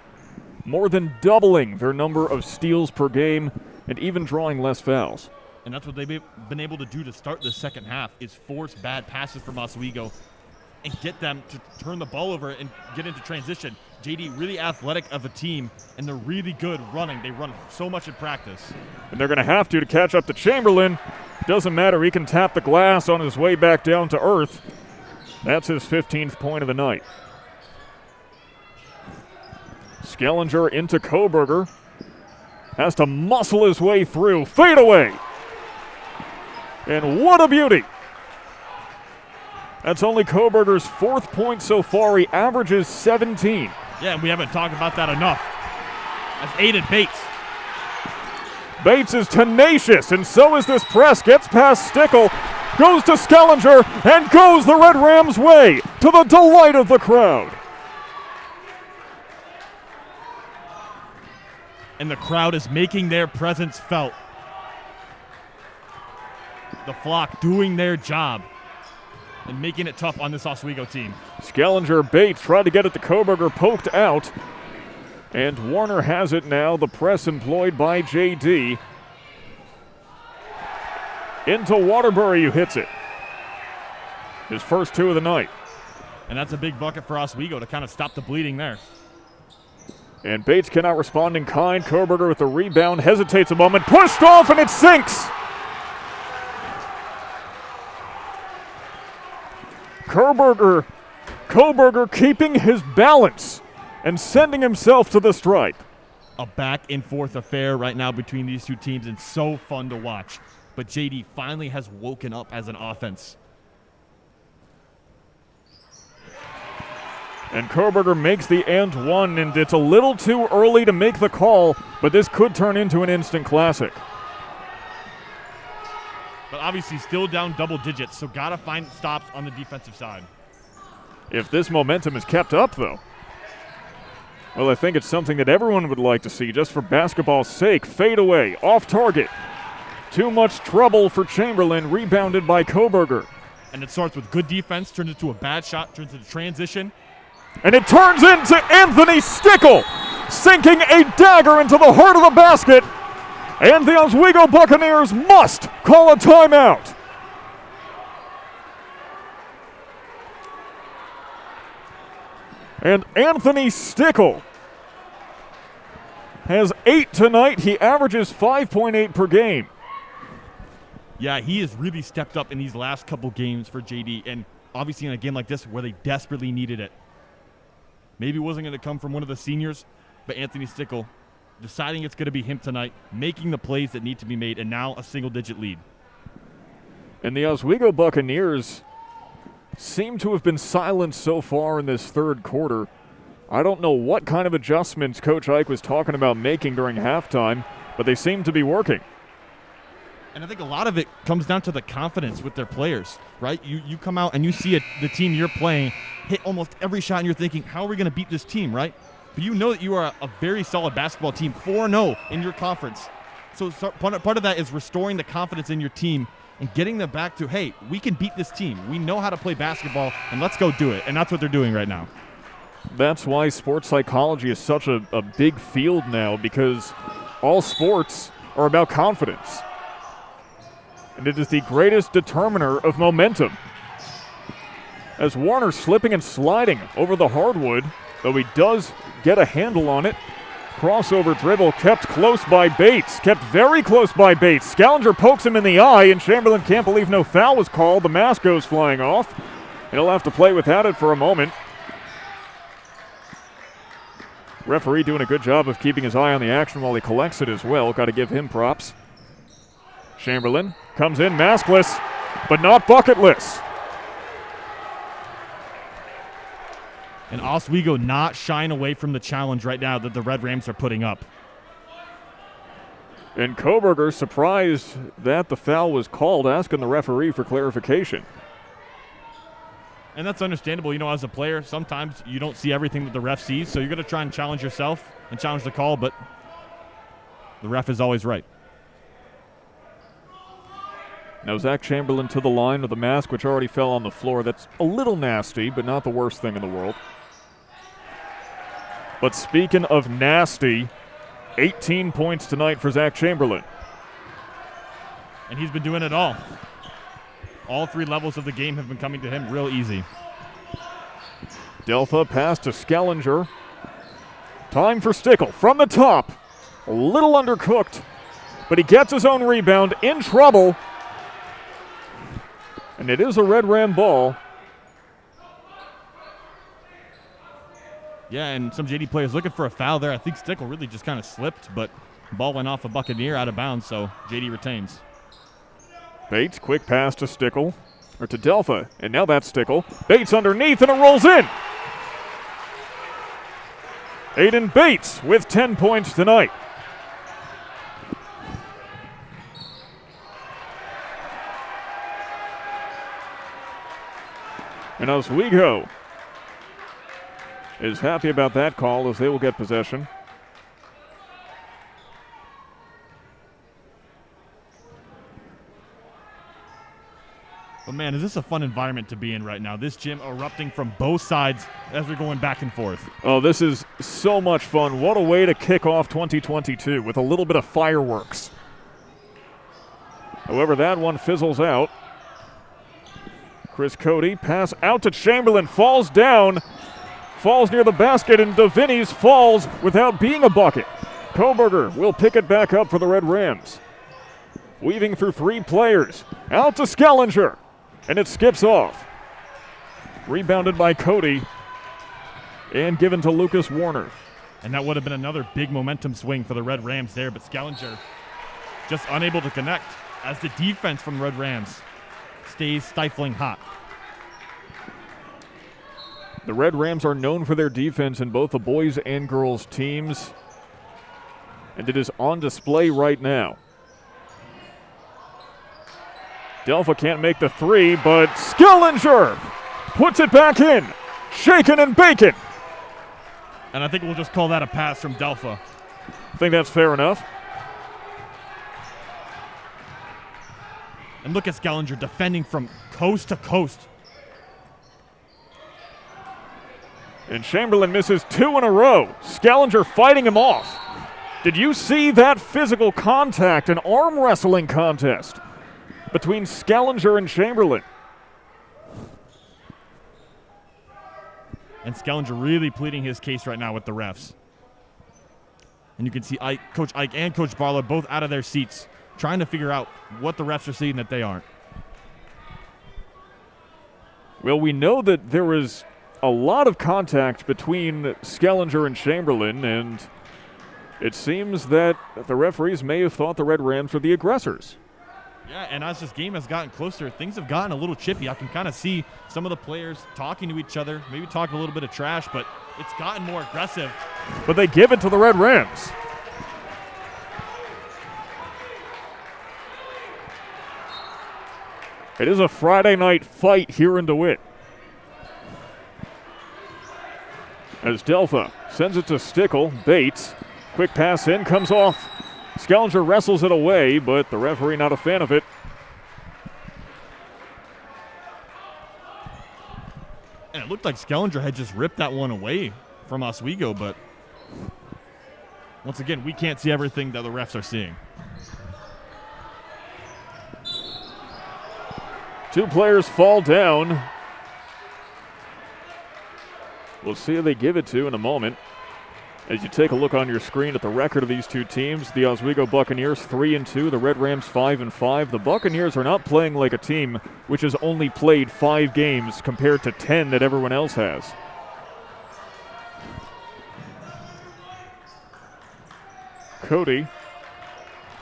More than doubling their number of steals per game and even drawing less fouls. And that's what they've been able to do to start the second half, is force bad passes from Oswego and get them to turn the ball over and get into transition. JD, really athletic of a team, and they're really good running. They run so much in practice. And they're going to have to catch up to Chamberlain. Doesn't matter, he can tap the glass on his way back down to earth. That's his 15th point of the night. Skellinger into Koberger. Has to muscle his way through. Fade away. And what a beauty. That's only Koberger's 4th point so far. He averages 17. Yeah, and we haven't talked about that enough. That's Aiden Bates. Bates is tenacious, and so is this press. Gets past Stickle, goes to Skellinger, and goes the Red Rams' way, to the delight of the crowd. And the crowd is making their presence felt. The flock doing their job and making it tough on this Oswego team. Skellinger, Bates tried to get it to Koberger, poked out. And Warner has it now, the press employed by JD. Into Waterbury, who hits it. His first 2 of the night. And that's a big bucket for Oswego to kind of stop the bleeding there. And Bates cannot respond in kind. Koberger with the rebound, hesitates a moment, pushed off, and it sinks. Koberger keeping his balance and sending himself to the stripe. A back-and-forth affair right now between these two teams, and so fun to watch. But JD finally has woken up as an offense. And Koberger makes the and one, and it's a little too early to make the call, but this could turn into an instant classic. But obviously still down double digits, so got to find stops on the defensive side. If this momentum is kept up, though, well, I think it's something that everyone would like to see just for basketball's sake. Fade away, off target. Too much trouble for Chamberlain, rebounded by Koberger. And it starts with good defense, turns into a bad shot, turns into transition. And it turns into Anthony Stickle, sinking a dagger into the heart of the basket. And the Oswego Buccaneers must call a timeout. And Anthony Stickle has 8 tonight. He averages 5.8 per game. Yeah, he has really stepped up in these last couple games for JD, and obviously in a game like this where they desperately needed it. Maybe it wasn't going to come from one of the seniors, but Anthony Stickle deciding it's going to be him tonight, making the plays that need to be made, and now a single-digit lead. And the Oswego Buccaneers seem to have been silent so far in this third quarter. I don't know what kind of adjustments Coach Ike was talking about making during halftime, but they seem to be working. And I think a lot of it comes down to the confidence with their players, right? You come out and you see the team you're playing hit almost every shot, and you're thinking, how are we going to beat this team, right? But you know that you are a very solid basketball team, 4-0 in your conference. So part of that is restoring the confidence in your team and getting them back to, hey, we can beat this team. We know how to play basketball, and let's go do it. And that's what they're doing right now. That's why sports psychology is such a big field now, because all sports are about confidence. And it is the greatest determiner of momentum. As Warner slipping and sliding over the hardwood, though he does get a handle on it. Crossover dribble kept close by Bates, kept very close by Bates. Scalinger pokes him in the eye, and Chamberlain can't believe no foul was called. The mask goes flying off. He'll have to play without it for a moment. Referee doing a good job of keeping his eye on the action while he collects it as well. Got to give him props. Chamberlain comes in maskless, but not bucketless. And Oswego not shying away from the challenge right now that the Red Rams are putting up. And Koberger surprised that the foul was called, asking the referee for clarification. And that's understandable. You know, as a player, sometimes you don't see everything that the ref sees, so you're going to try and challenge yourself and challenge the call, but the ref is always right. Now Zach Chamberlain to the line with the mask, which already fell on the floor. That's a little nasty, but not the worst thing in the world. But speaking of nasty, 18 points tonight for Zach Chamberlain. And he's been doing it all. All three levels of the game have been coming to him real easy. Delpha pass to Scalinger. Time for Stickle from the top. A little undercooked, but he gets his own rebound, in trouble. And it is a Red Ram ball. Yeah, and some JD players looking for a foul there. I think Stickle really just kind of slipped, but the ball went off a Buccaneer out of bounds, so JD retains. Bates, quick pass to Stickle, or to Delpha, and now that's Stickle. Bates underneath, and it rolls in. Aiden Bates with 10 points tonight. And Oswego is happy about that call as they will get possession. But man, is this a fun environment to be in right now? This gym erupting from both sides as we're going back and forth. Oh, this is so much fun. What a way to kick off 2022 with a little bit of fireworks. However, that one fizzles out. Chris Cody, pass out to Chamberlain, falls down, falls near the basket, and Dekaney falls without being a bucket. Koberger will pick it back up for the Red Rams. Weaving through three players, out to Scalinger, and it skips off. Rebounded by Cody and given to Lucas Warner. And that would have been another big momentum swing for the Red Rams there, but Scalinger just unable to connect as the defense from the Red Rams stays stifling hot. The Red Rams are known for their defense in both the boys and girls teams, and it is on display right now. Delpha can't make the three, but Scalinger puts it back in, shaking and baking. And I think we'll just call that a pass from Delpha. I think that's fair enough. And look at Scalinger defending from coast to coast. And Chamberlain misses two in a row. Scalinger fighting him off. Did you see that physical contact, an arm wrestling contest between Scalinger and Chamberlain? And Scalinger really pleading his case right now with the refs. And you can see Coach Ike and Coach Barlow both out of their seats, trying to figure out what the refs are seeing that they aren't. Well, we know that there was a lot of contact between Skellinger and Chamberlain, and it seems that the referees may have thought the Red Rams were the aggressors. Yeah, and as this game has gotten closer, things have gotten a little chippy. I can kind of see some of the players talking to each other, maybe talking a little bit of trash, but it's gotten more aggressive. But they give it to the Red Rams. It is a Friday night fight here in DeWitt. As Gelfand sends it to Stickle, Bates, quick pass in, comes off. Skellinger wrestles it away, but the referee not a fan of it. And it looked like Skellinger had just ripped that one away from Oswego, but once again, we can't see everything that the refs are seeing. Two players fall down. We'll see who they give it to in a moment. As you take a look on your screen at the record of these two teams, the Oswego Buccaneers 3-2, the Red Rams 5-5. The Buccaneers are not playing like a team which has only played 5 games compared to 10 that everyone else has. Cody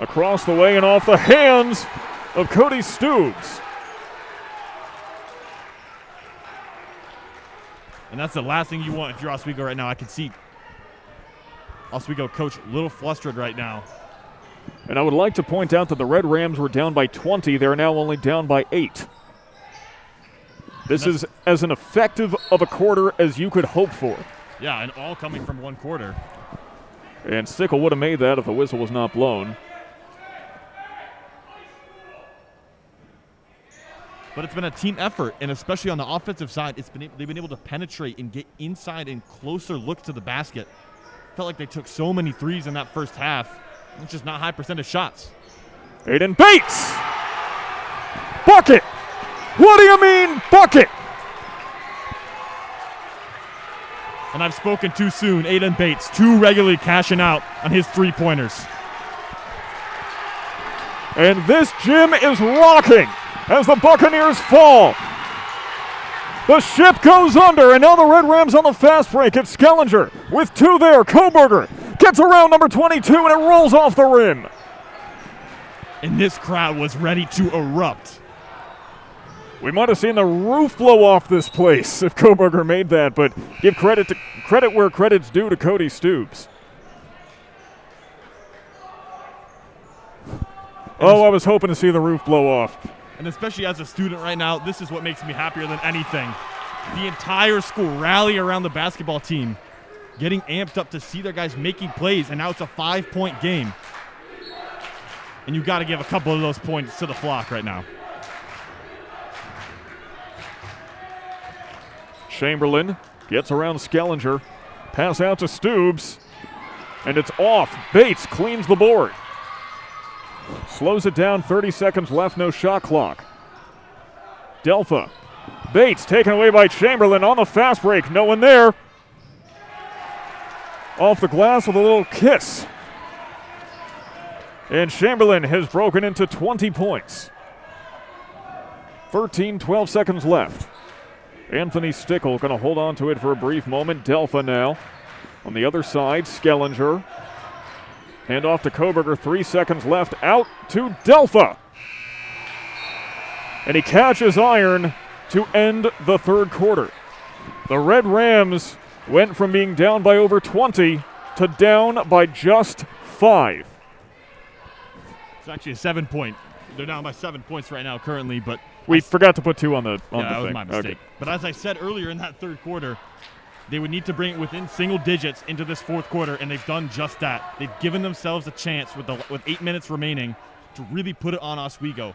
across the way and off the hands of Cody Stoobs. And that's the last thing you want if you're Oswego right now. I can see Oswego coach a little flustered right now. And I would like to point out that the Red Rams were down by 20. They're now only down by 8. This is as an effective of a quarter as you could hope for. Yeah, and all coming from one quarter. And Stickle would have made that if the whistle was not blown. But it's been a team effort, and especially on the offensive side, they've been able to penetrate and get inside and closer look to the basket. Felt like they took so many threes in that first half. It's just not high percentage shots. Aiden Bates! Bucket! What do you mean, bucket? And I've spoken too soon. Aiden Bates, too regularly cashing out on his three-pointers. And this gym is rocking as the Buccaneers fall. The ship goes under, and now the Red Rams on the fast break. It's Skellinger with 2 there. Koberger gets around number 22, and it rolls off the rim. And this crowd was ready to erupt. We might have seen the roof blow off this place if Koberger made that, but give credit where credit's due to Cody Stoobs. Oh, I was hoping to see the roof blow off. And especially as a student right now, this is what makes me happier than anything. The entire school rally around the basketball team, getting amped up to see their guys making plays, and now it's a 5-point game. And you got to give a couple of those points to the flock right now. Chamberlain gets around Skellinger. Pass out to Stoobs. And it's off. Bates cleans the board. Slows it down, 30 seconds left, no shot clock. Gelfand. Bates taken away by Chamberlain on the fast break. No one there. Off the glass with a little kiss. And Chamberlain has broken into 20 points. 12 seconds left. Anthony Stickle going to hold on to it for a brief moment. Gelfand now. On the other side, Skellinger. Hand off to Koberger, 3 seconds left. Out to Gelfand. And he catches iron to end the third quarter. The Red Rams went from being down by over 20 to down by just 5. It's actually a 7-point. They're down by 7 points right now currently, but we forgot to put 2 on the that thing. Was my mistake. Okay. But as I said earlier in that third quarter, they would need to bring it within single digits into this fourth quarter, and they've done just that. They've given themselves a chance with 8 minutes remaining to really put it on Oswego.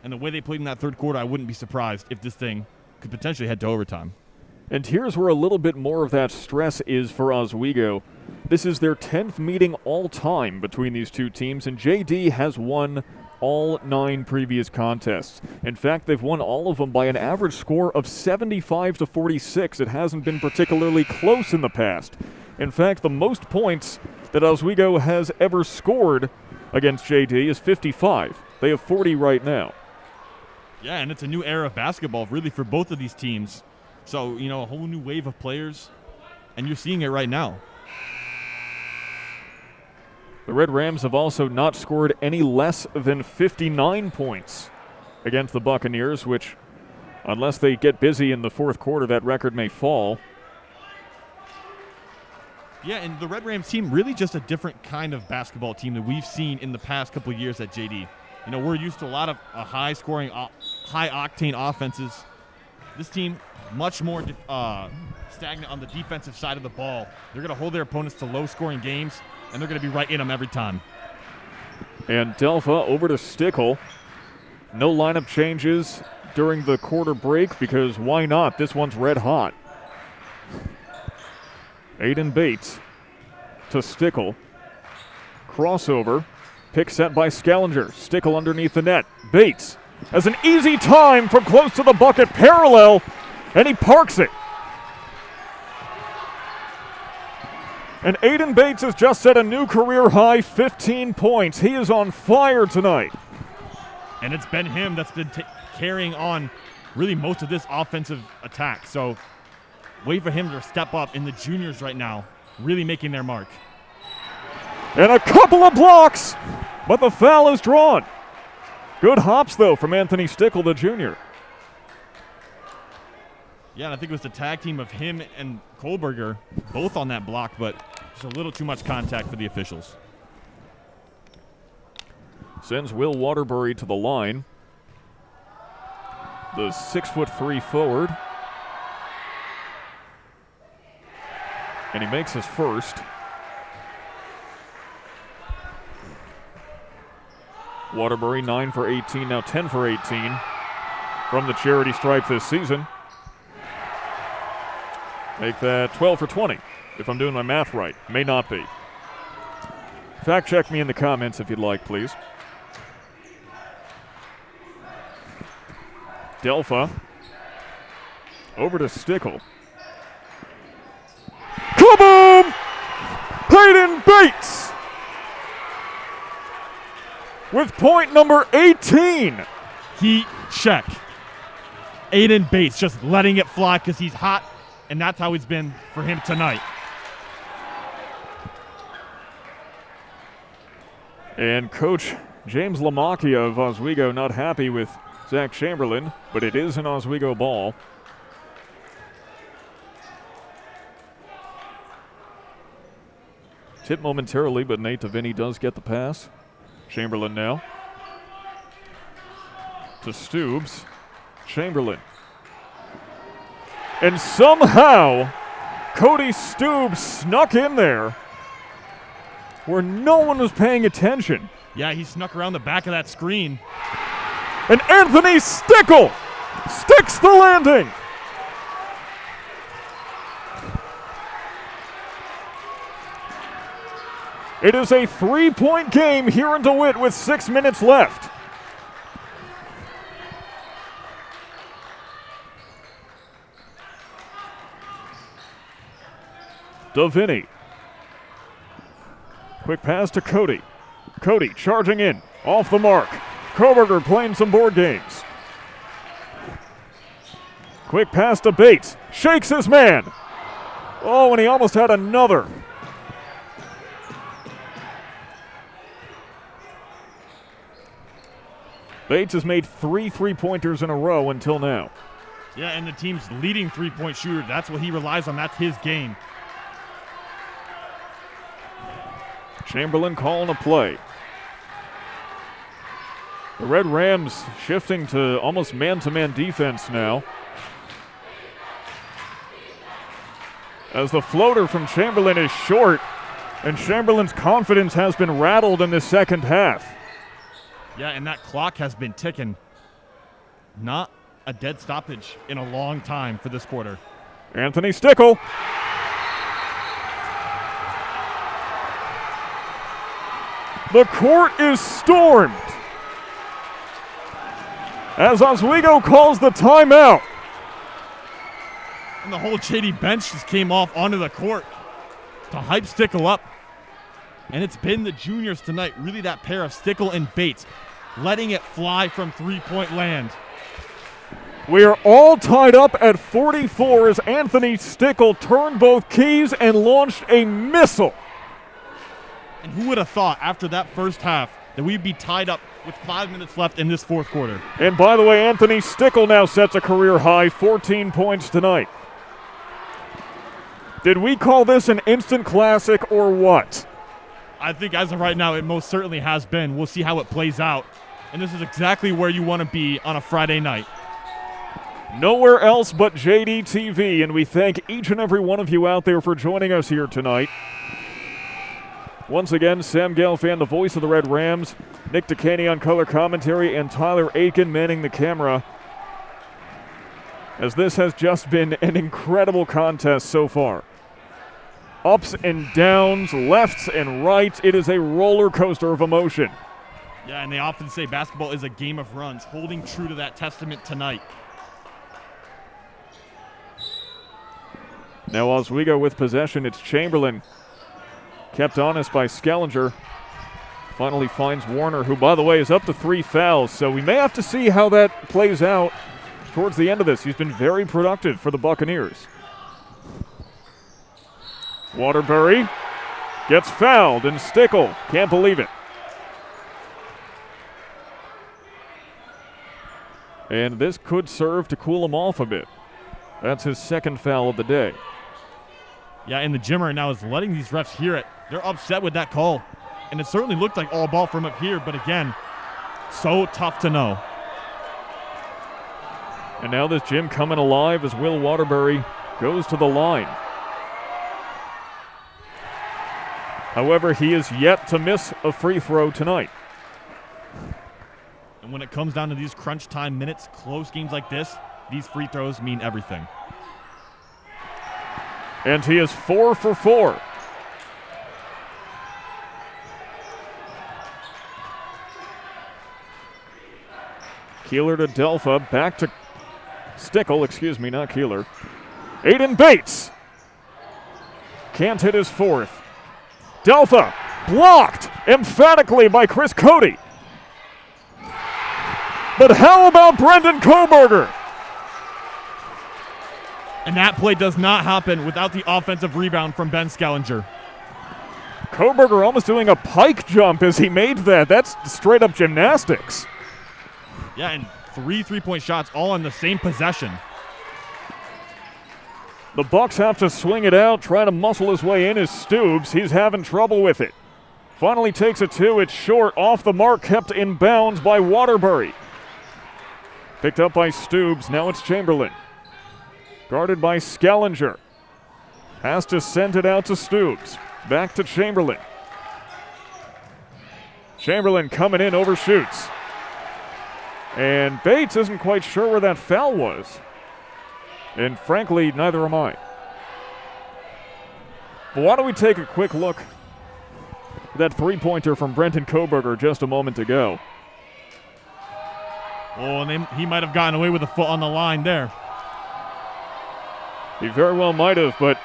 And the way they played in that third quarter, I wouldn't be surprised if this thing could potentially head to overtime. And here's where a little bit more of that stress is for Oswego. This is their 10th meeting all time between these two teams, and JD has won all 9 previous contests. In fact, they've won all of them by an average score of 75-46. It hasn't been particularly close in the past. In fact, the most points that Oswego has ever scored against JD is 55. They have 40 right now. Yeah, and it's a new era of basketball, really, for both of these teams. So, you know, a whole new wave of players, and you're seeing it right now. The Red Rams have also not scored any less than 59 points against the Buccaneers, which, unless they get busy in the fourth quarter, that record may fall. Yeah, and the Red Rams team really just a different kind of basketball team that we've seen in the past couple of years at JD. You know, we're used to a lot of high-scoring, high-octane offenses. This team, much more stagnant on the defensive side of the ball. They're going to hold their opponents to low-scoring games, and they're going to be right in them every time. And Gelfand over to Stickle. No lineup changes during the quarter break because why not? This one's red hot. Aiden Bates to Stickle. Crossover. Pick set by Scalinger. Stickle underneath the net. Bates has an easy time from close to the bucket, parallel, and he parks it. And Aiden Bates has just set a new career high, 15 points. He is on fire tonight. And it's been him that's been carrying on really most of this offensive attack. So wait for him to step up in the juniors right now, really making their mark. And a couple of blocks, but the foul is drawn. Good hops, though, from Anthony Stickle, the junior. Yeah, and I think it was the tag team of him and Kohlberger, both on that block, but just a little too much contact for the officials. Sends Will Waterbury to the line. The 6'3" forward. And he makes his first. Waterbury 9 for 18, now 10 for 18 from the charity stripe this season. Make that 12 for 20, if I'm doing my math right. May not be. Fact check me in the comments if you'd like, please. Gelfand over to Stickle. Kaboom! Hayden Bates with point number 18. Heat check. Aiden Bates just letting it fly because he's hot, and that's how it's been for him tonight. And Coach James Lamacchia of Oswego not happy with Zach Chamberlain, but it is an Oswego ball. Tip momentarily, but Nate Dekaney does get the pass. Chamberlain now. To Stoobs. Chamberlain. And somehow, Cody Stoobs snuck in there where no one was paying attention. Yeah, he snuck around the back of that screen. And Anthony Stickle sticks the landing. It is a 3-point game here in DeWitt with 6 minutes left. Dekaney. Quick pass to Cody. Cody charging in, off the mark. Kohlberger playing some board games. Quick pass to Bates. Shakes his man. Oh, and he almost had another. Bates has made 3 3-pointers in a row until now. Yeah, and the team's leading three-point shooter. That's what he relies on. That's his game. Chamberlain calling a play. The Red Rams shifting to almost man-to-man defense now. As the floater from Chamberlain is short, and Chamberlain's confidence has been rattled in the second half. Yeah, and that clock has been ticking. Not a dead stoppage in a long time for this quarter. Anthony Stickle. The court is stormed as Oswego calls the timeout. And the whole JD bench just came off onto the court to hype Stickle up. And it's been the juniors tonight, really that pair of Stickle and Bates, letting it fly from three-point land. We are all tied up at 44 as Anthony Stickle turned both keys and launched a missile. And who would have thought after that first half that we'd be tied up with 5 minutes left in this fourth quarter? And by the way, Anthony Stickle now sets a career high, 14 points tonight. Did we call this an instant classic or what? I think as of right now, it most certainly has been. We'll see how it plays out. And this is exactly where you want to be on a Friday night. Nowhere else but JD TV, and we thank each and every one of you out there for joining us here tonight. Once again, Sam Gelfand, the voice of the Red Rams, Nick Dekaney on color commentary, and Tyler Aiken manning the camera. As this has just been an incredible contest so far. Ups and downs, lefts and rights. It is a roller coaster of emotion. Yeah, and they often say basketball is a game of runs, holding true to that testament tonight. Now Oswego with possession. It's Chamberlain. Kept honest by Skellinger. Finally finds Warner, who, by the way, is up to 3 fouls. So we may have to see how that plays out towards the end of this. He's been very productive for the Buccaneers. Waterbury gets fouled, and Stickle can't believe it. And this could serve to cool him off a bit. That's his second foul of the day. Yeah, and the gym right now is letting these refs hear it. They're upset with that call. And it certainly looked like all ball from up here, but again, so tough to know. And now this gym coming alive as Will Waterbury goes to the line. However, he is yet to miss a free throw tonight. And when it comes down to these crunch time minutes, close games like this, these free throws mean everything. And he is 4 for 4. Keeler to Delpha, back to Stickle, not Keeler. Aiden Bates can't hit his fourth. Delpha blocked emphatically by Chris Cody. But how about Brendan Koberger? And that play does not happen without the offensive rebound from Ben Skellinger. Koberger almost doing a pike jump as he made that. That's straight up gymnastics. Yeah, and 3 3-point shots all on the same possession. The Bucks have to swing it out, trying to muscle his way in is Stoobs. He's having trouble with it. Finally takes a 2. It's short, off the mark, kept in bounds by Waterbury. Picked up by Stoobs. Now it's Chamberlain. Guarded by Skellinger. Has to send it out to Stoobs. Back to Chamberlain. Chamberlain coming in, overshoots. And Bates isn't quite sure where that foul was. And frankly, neither am I. But why don't we take a quick look at that three-pointer from Brendan Koberger just a moment ago. Oh, and he might have gotten away with a foot on the line there. He very well might have, but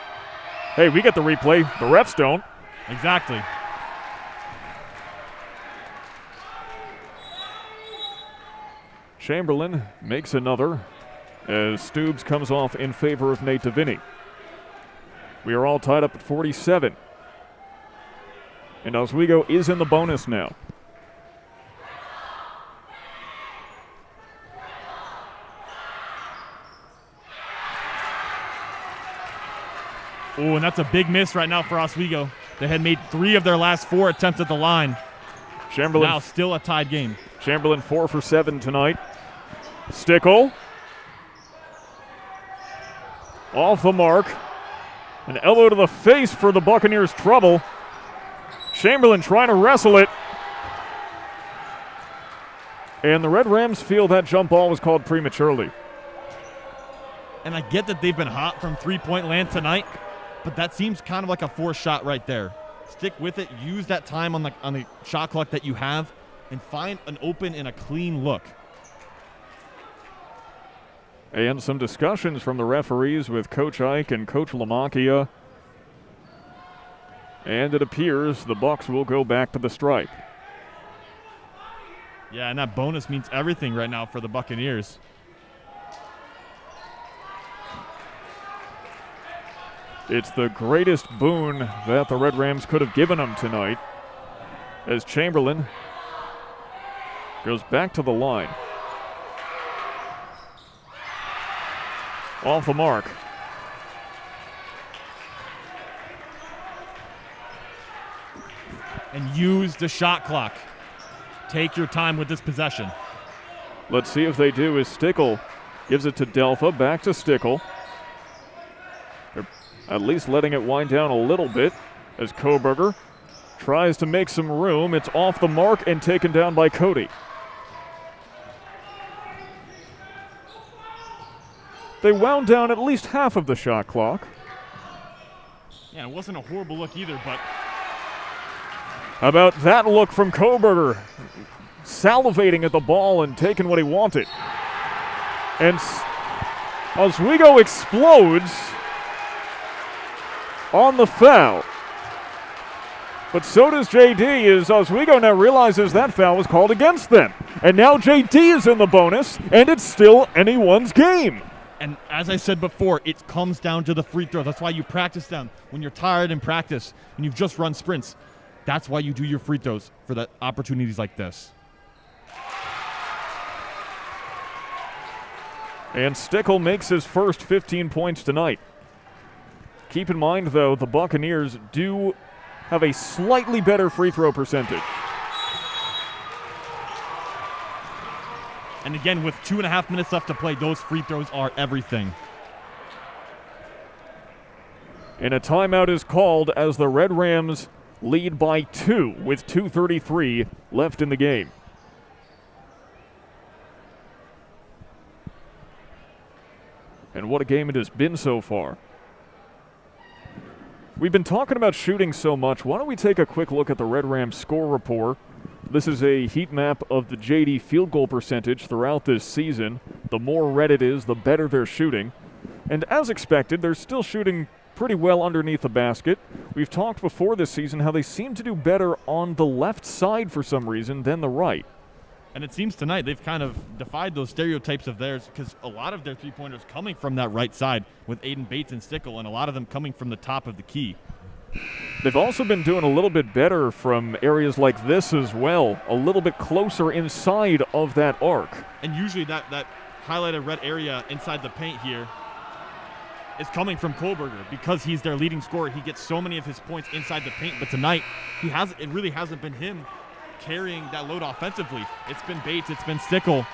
hey, we get the replay. The refs don't. Exactly. Chamberlain makes another as Stoobs comes off in favor of Nate DeVinny. We are all tied up at 47. And Oswego is in the bonus now. Oh, and that's a big miss right now for Oswego. They had made 3 of their last 4 attempts at the line. Chamberlain now still a tied game. Chamberlain 4 for 7 tonight. Stickle. Off the mark. An elbow to the face for the Buccaneers' trouble. Chamberlain trying to wrestle it. And the Red Rams feel that jump ball was called prematurely. And I get that they've been hot from three-point land tonight, but that seems kind of like a forced shot right there. Stick with it. Use that time on the shot clock that you have and find an open and a clean look. And some discussions from the referees with Coach Ike and Coach Lamacchia. And it appears the Bucks will go back to the stripe. Yeah, and that bonus means everything right now for the Buccaneers. It's the greatest boon that the Red Rams could have given them tonight, as Chamberlain goes back to the line. Off the mark. And use the shot clock. Take your time with this possession. Let's see if they do as Stickle gives it to Delpha, back to Stickle. They're at least letting it wind down a little bit as Koberger tries to make some room. It's off the mark and taken down by Cody. They wound down at least half of the shot clock. Yeah, it wasn't a horrible look either, but How about that look from Koberger? Salivating at the ball and taking what he wanted. And Oswego explodes on the foul. But so does JD, as Oswego now realizes that foul was called against them. And now JD is in the bonus, and it's still anyone's game. and as I said before, it comes down to the free throws. That's why you practice them. When you're tired in practice and you've just run sprints, that's why you do your free throws for the opportunities like this. And Stickle makes his first 15 points tonight. Keep in mind, though, the Buccaneers do have a slightly better free throw percentage. And again, with 2.5 minutes left to play, those free throws are everything. And a timeout is called as the Red Rams lead by 2 with 2:33 left in the game. And what a game it has been so far. We've been talking about shooting so much. Why don't we take a quick look at the Red Rams score report? This is a heat map of the JD field goal percentage throughout this season. The more red it is, the better they're shooting. And as expected, they're still shooting pretty well underneath the basket. We've talked before this season how they seem to do better on the left side for some reason than the right. And it seems tonight they've kind of defied those stereotypes of theirs, because a lot of their three-pointers coming from that right side with Aiden Bates and Stickle, and a lot of them coming from the top of the key. They've also been doing a little bit better from areas like this as well, a little bit closer inside of that arc. And usually that highlighted red area inside the paint here is coming from Kohlberger, because he's their leading scorer. He gets so many of his points inside the paint, but tonight it really hasn't been him carrying that load offensively. It's been Bates, it's been Stickle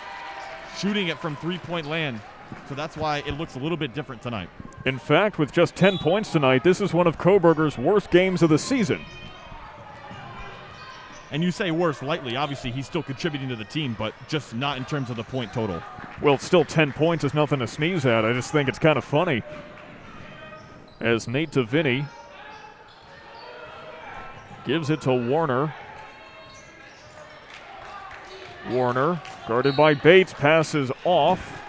shooting it from three-point land. So that's why it looks a little bit different tonight. In fact, with just 10 points tonight, this is one of Koberger's worst games of the season. And you say worse lightly. Obviously, he's still contributing to the team, but just not in terms of the point total. Well, still 10 points is nothing to sneeze at. I just think it's kind of funny. As Nate Dekaney gives it to Warner. Warner, guarded by Bates, passes off.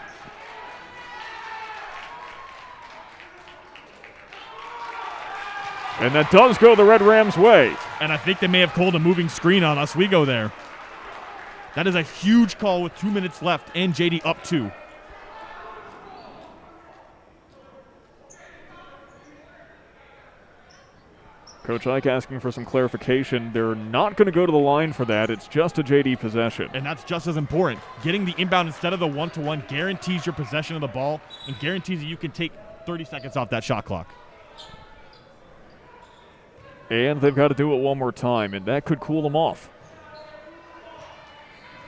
And that does go the Red Rams' way. And I think they may have called a moving screen on Oswego there. That is a huge call with 2 minutes left and JD up 2. Coach Ike asking for some clarification. They're not going to go to the line for that. It's just a JD possession. And that's just as important. Getting the inbound instead of the one-to-one guarantees your possession of the ball and guarantees that you can take 30 seconds off that shot clock. And they've got to do it one more time, and that could cool them off.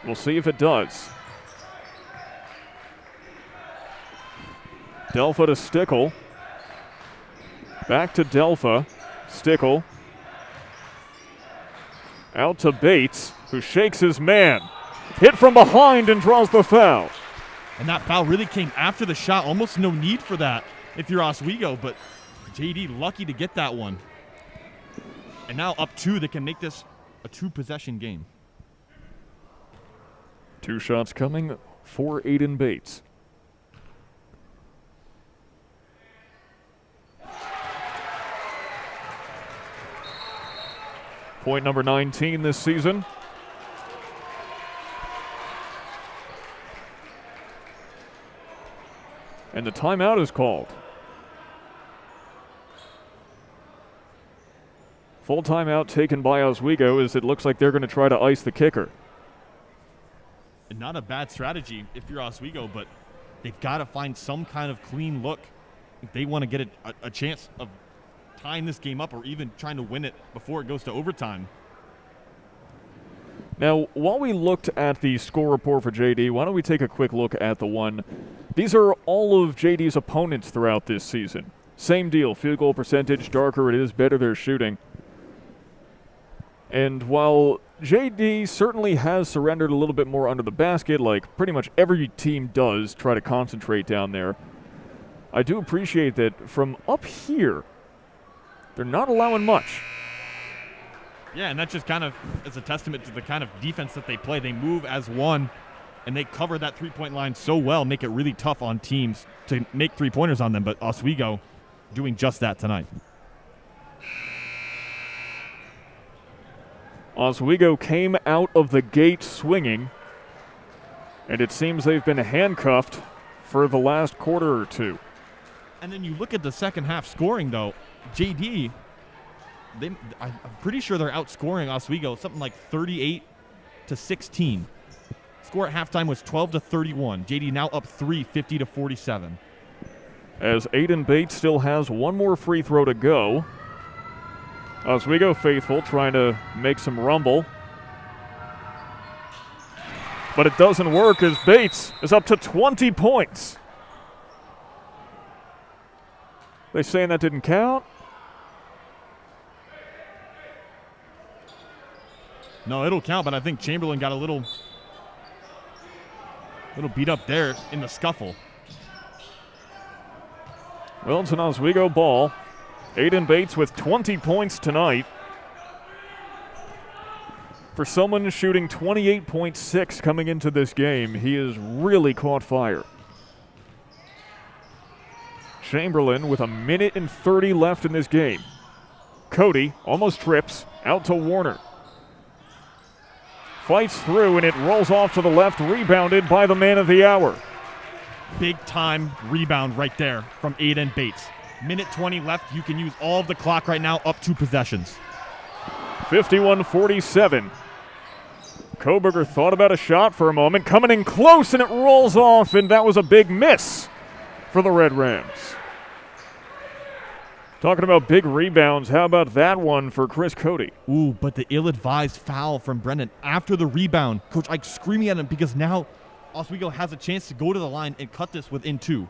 We'll see if it does. Delpha to Stickle. Back to Delpha. Stickle. Out to Bates, who shakes his man. Hit from behind and draws the foul. And that foul really came after the shot. Almost no need for that if you're Oswego, but JD lucky to get that one. And now up 2, they can make this a 2-possession game. 2 shots coming for Aiden Bates. Point number 19 this season. And the timeout is called. Full timeout taken by Oswego as it looks like they're going to try to ice the kicker. And not a bad strategy if you're Oswego, but they've got to find some kind of clean look if they want to get a chance of tying this game up or even trying to win it before it goes to overtime. Now, while we looked at the score report for JD, why don't we take a quick look at the one. These are all of JD's opponents throughout this season. Same deal, field goal percentage, darker it is, better they're shooting. And while JD certainly has surrendered a little bit more under the basket, like pretty much every team does try to concentrate down there, I do appreciate that from up here, they're not allowing much. Yeah, and that just kind of is a testament to the kind of defense that they play. They move as one, and they cover that three-point line so well, make it really tough on teams to make three-pointers on them. But Oswego doing just that tonight. Oswego came out of the gate swinging, and it seems they've been handcuffed for the last quarter or two. And then you look at the second half scoring, though. JD, I'm pretty sure they're outscoring Oswego something like 38-16. Score at halftime was 12-31. JD now up 3, 50-47. As Aiden Bates still has one more free throw to go. Oswego faithful trying to make some rumble. But it doesn't work as Bates is up to 20 points. They saying that didn't count? No, it'll count, but I think Chamberlain got a little beat up there in the scuffle. Well, it's an Oswego ball. Aiden Bates with 20 points tonight. For someone shooting 28.6 coming into this game, he has really caught fire. Chamberlain with 1:30 left in this game. Cody almost trips, out to Warner. Fights through, and it rolls off to the left, rebounded by the man of the hour. Big time rebound right there from Aiden Bates. 1:20 left. You can use all of the clock right now, up 2 possessions. 51-47. Koberger thought about a shot for a moment, coming in close, and it rolls off, and that was a big miss for the Red Rams. Talking about big rebounds, how about that one for Chris Cody? Ooh, but the ill-advised foul from Brendan after the rebound. Coach Ike screaming at him because now Oswego has a chance to go to the line and cut this within 2.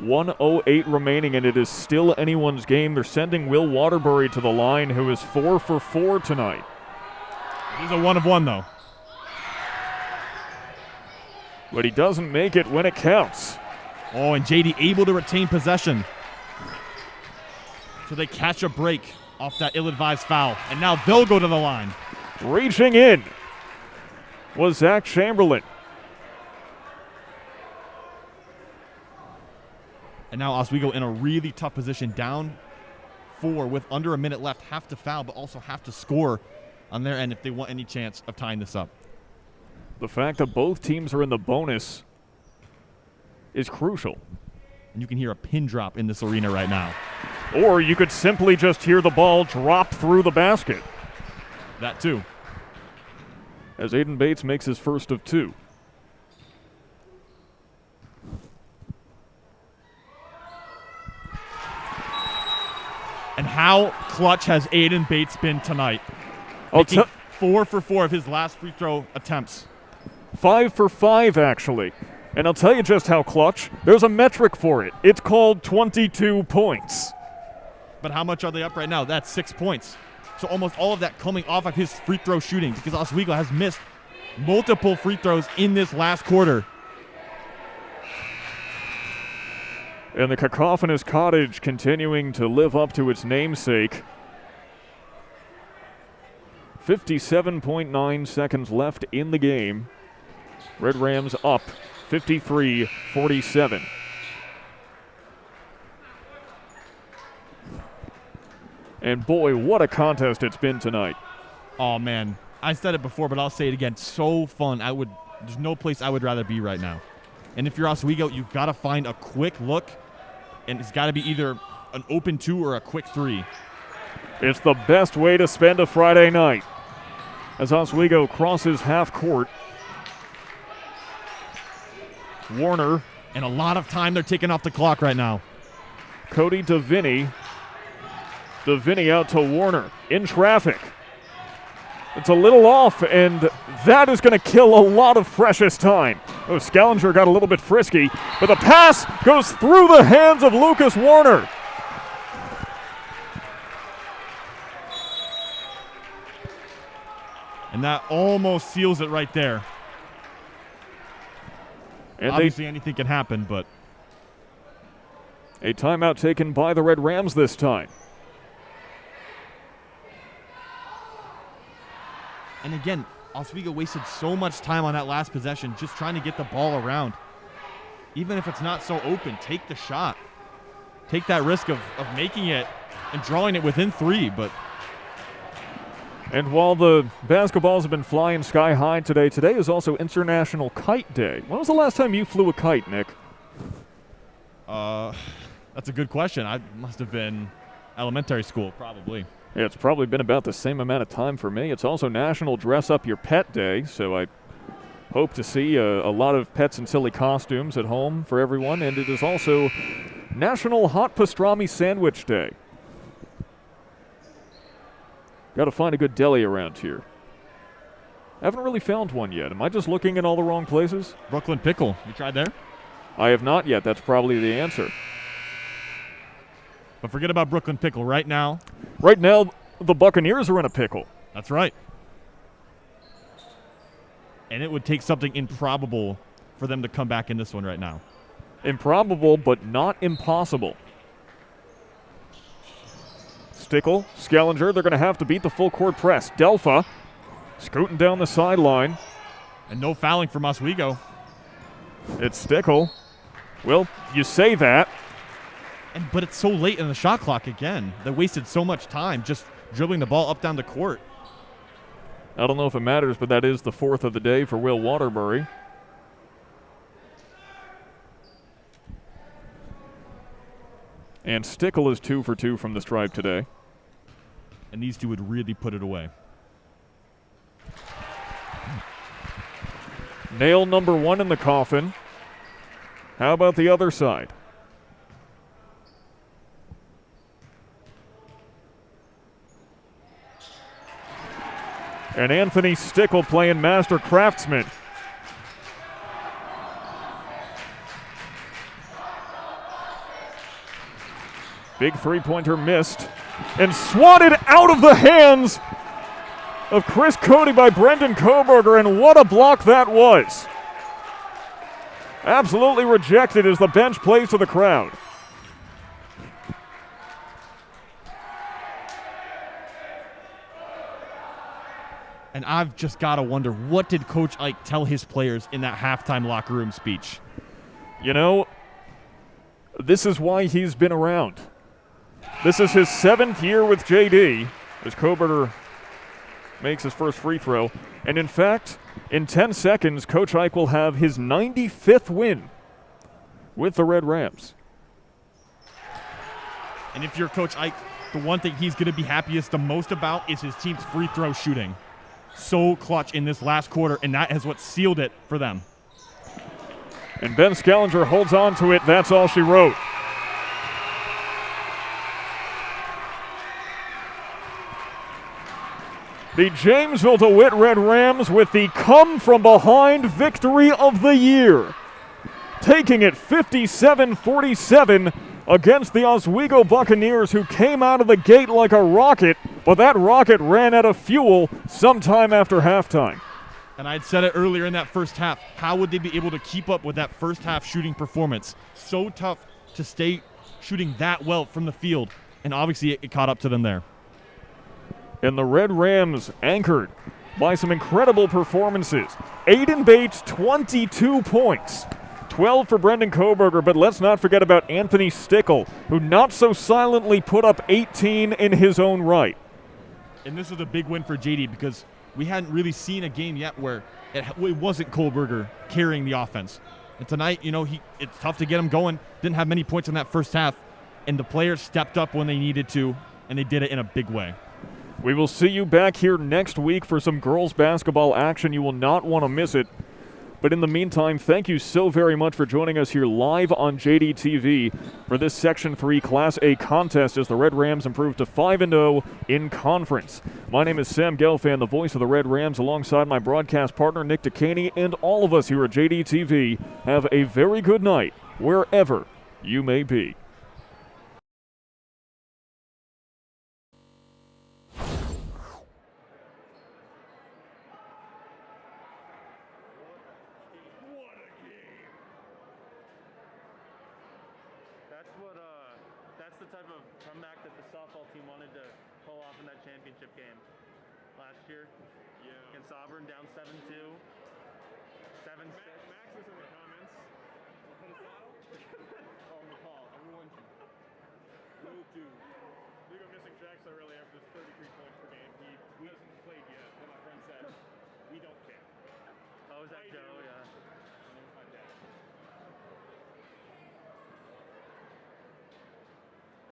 .108 remaining, and it is still anyone's game. They're sending Will Waterbury to the line, who is 4 for 4 tonight. He's a 1 of 1, though. But he doesn't make it when it counts. Oh, and JD able to retain possession. So they catch a break off that ill-advised foul, and now they'll go to the line. Reaching in was Zach Chamberlain. And now Oswego in a really tough position, down 4 with under a minute left, have to foul, but also have to score on their end if they want any chance of tying this up. The fact that both teams are in the bonus is crucial. And you can hear a pin drop in this arena right now. Or you could simply just hear the ball drop through the basket. That too. As Aiden Bates makes his first of 2. And how clutch has Aiden Bates been tonight? Making 4 for 4 of his last free throw attempts. 5 for 5, actually. And I'll tell you just how clutch. There's a metric for it. It's called 22 points. But how much are they up right now? That's 6 points. So almost all of that coming off of his free throw shooting, because Oswego has missed multiple free throws in this last quarter. And the cacophonous cottage continuing to live up to its namesake. 57.9 seconds left in the game. Red Rams up 53-47. And boy, what a contest it's been tonight. Oh man, I said it before, but I'll say it again. So fun. There's no place I would rather be right now. And if you're Oswego, you've got to find a quick look, and it's got to be either an open 2 or a quick 3. It's the best way to spend a Friday night. As Oswego crosses half court, Warner. And a lot of time they're taking off the clock right now. Cody Dekaney. Dekaney out to Warner in traffic. It's a little off, and that is going to kill a lot of precious time. Oh, Scalinger got a little bit frisky, but the pass goes through the hands of Lucas Warner. And that almost seals it right there. And obviously anything can happen, but a timeout taken by the Red Rams this time. And again, Oswego wasted so much time on that last possession just trying to get the ball around. Even if it's not so open, take the shot. Take that risk of making it and drawing it within 3, but and while the basketballs have been flying sky high today is also International Kite Day. When was the last time you flew a kite, Nick? That's a good question. I must have been elementary school, probably. Yeah, it's probably been about the same amount of time for me. It's also National Dress Up Your Pet Day, so I hope to see a lot of pets in silly costumes at home for everyone. And it is also National Hot Pastrami Sandwich Day. Got to find a good deli around here. Haven't really found one yet. Am I just looking in all the wrong places? Brooklyn Pickle. You tried there? I have not yet. That's probably the answer. But forget about Brooklyn Pickle right now. Right now, the Buccaneers are in a pickle. That's right. And it would take something improbable for them to come back in this one right now. Improbable, but not impossible. Stickle, Scalinger, they're going to have to beat the full court press. Gelfand scooting down the sideline. And no fouling from Oswego. It's Stickle. Well, you say that. But it's so late in the shot clock again. They wasted so much time just dribbling the ball up down the court. I don't know if it matters, but that is the 4th of the day for Will Waterbury. And Stickle is 2 for 2 from the stripe today. And these two would really put it away. Nail number 1 in the coffin. How about the other side? And Anthony Stickle playing master craftsman. Big three-pointer missed and swatted out of the hands of Chris Cody by Brendan Koberger, and what a block that was. Absolutely rejected as the bench plays to the crowd. And I've just got to wonder, what did Coach Ike tell his players in that halftime locker room speech? You know, this is why he's been around. This is his 7th year with JD as Koberger makes his first free throw. And in fact, in 10 seconds, Coach Ike will have his 95th win with the Red Rams. And if you're Coach Ike, the one thing he's going to be happiest the most about is his team's free throw shooting. So clutch in this last quarter, and that is what sealed it for them. And Ben Scalinger holds on to it. That's all she wrote. The Jamesville-DeWitt Red Rams with the come-from-behind victory of the year, taking it 57-47 against the Oswego Buccaneers, who came out of the gate like a rocket, but that rocket ran out of fuel sometime after halftime. And I'd said it earlier in that first half, how would they be able to keep up with that first half shooting performance? So tough to stay shooting that well from the field, and obviously it caught up to them there. And the Red Rams anchored by some incredible performances. Aiden Bates, 22 points. 12 for Brendan Koberger, but let's not forget about Anthony Stickle, who not so silently put up 18 in his own right. And this was a big win for JD because we hadn't really seen a game yet where it wasn't Koberger carrying the offense. And tonight, it's tough to get him going. Didn't have many points in that first half, and the players stepped up when they needed to, and they did it in a big way. We will see you back here next week for some girls basketball action. You will not want to miss it. But in the meantime, thank you so very much for joining us here live on JDTV for this Section 3 Class A contest as the Red Rams improve to 5-0 in conference. My name is Sam Gelfand, the voice of the Red Rams, alongside my broadcast partner Nick Dekaney, and all of us here at JDTV. Have a very good night wherever you may be. That's the type of comeback that the softball team wanted to pull off in that championship game last year. Yeah. Against Auburn, down 7-2. 7-6. Max is in the comments. Oh, McCall, everyone go to League of Missing Jacks early after this 33 points per game. He hasn't played yet, but my friend said, we don't care. How was that joke?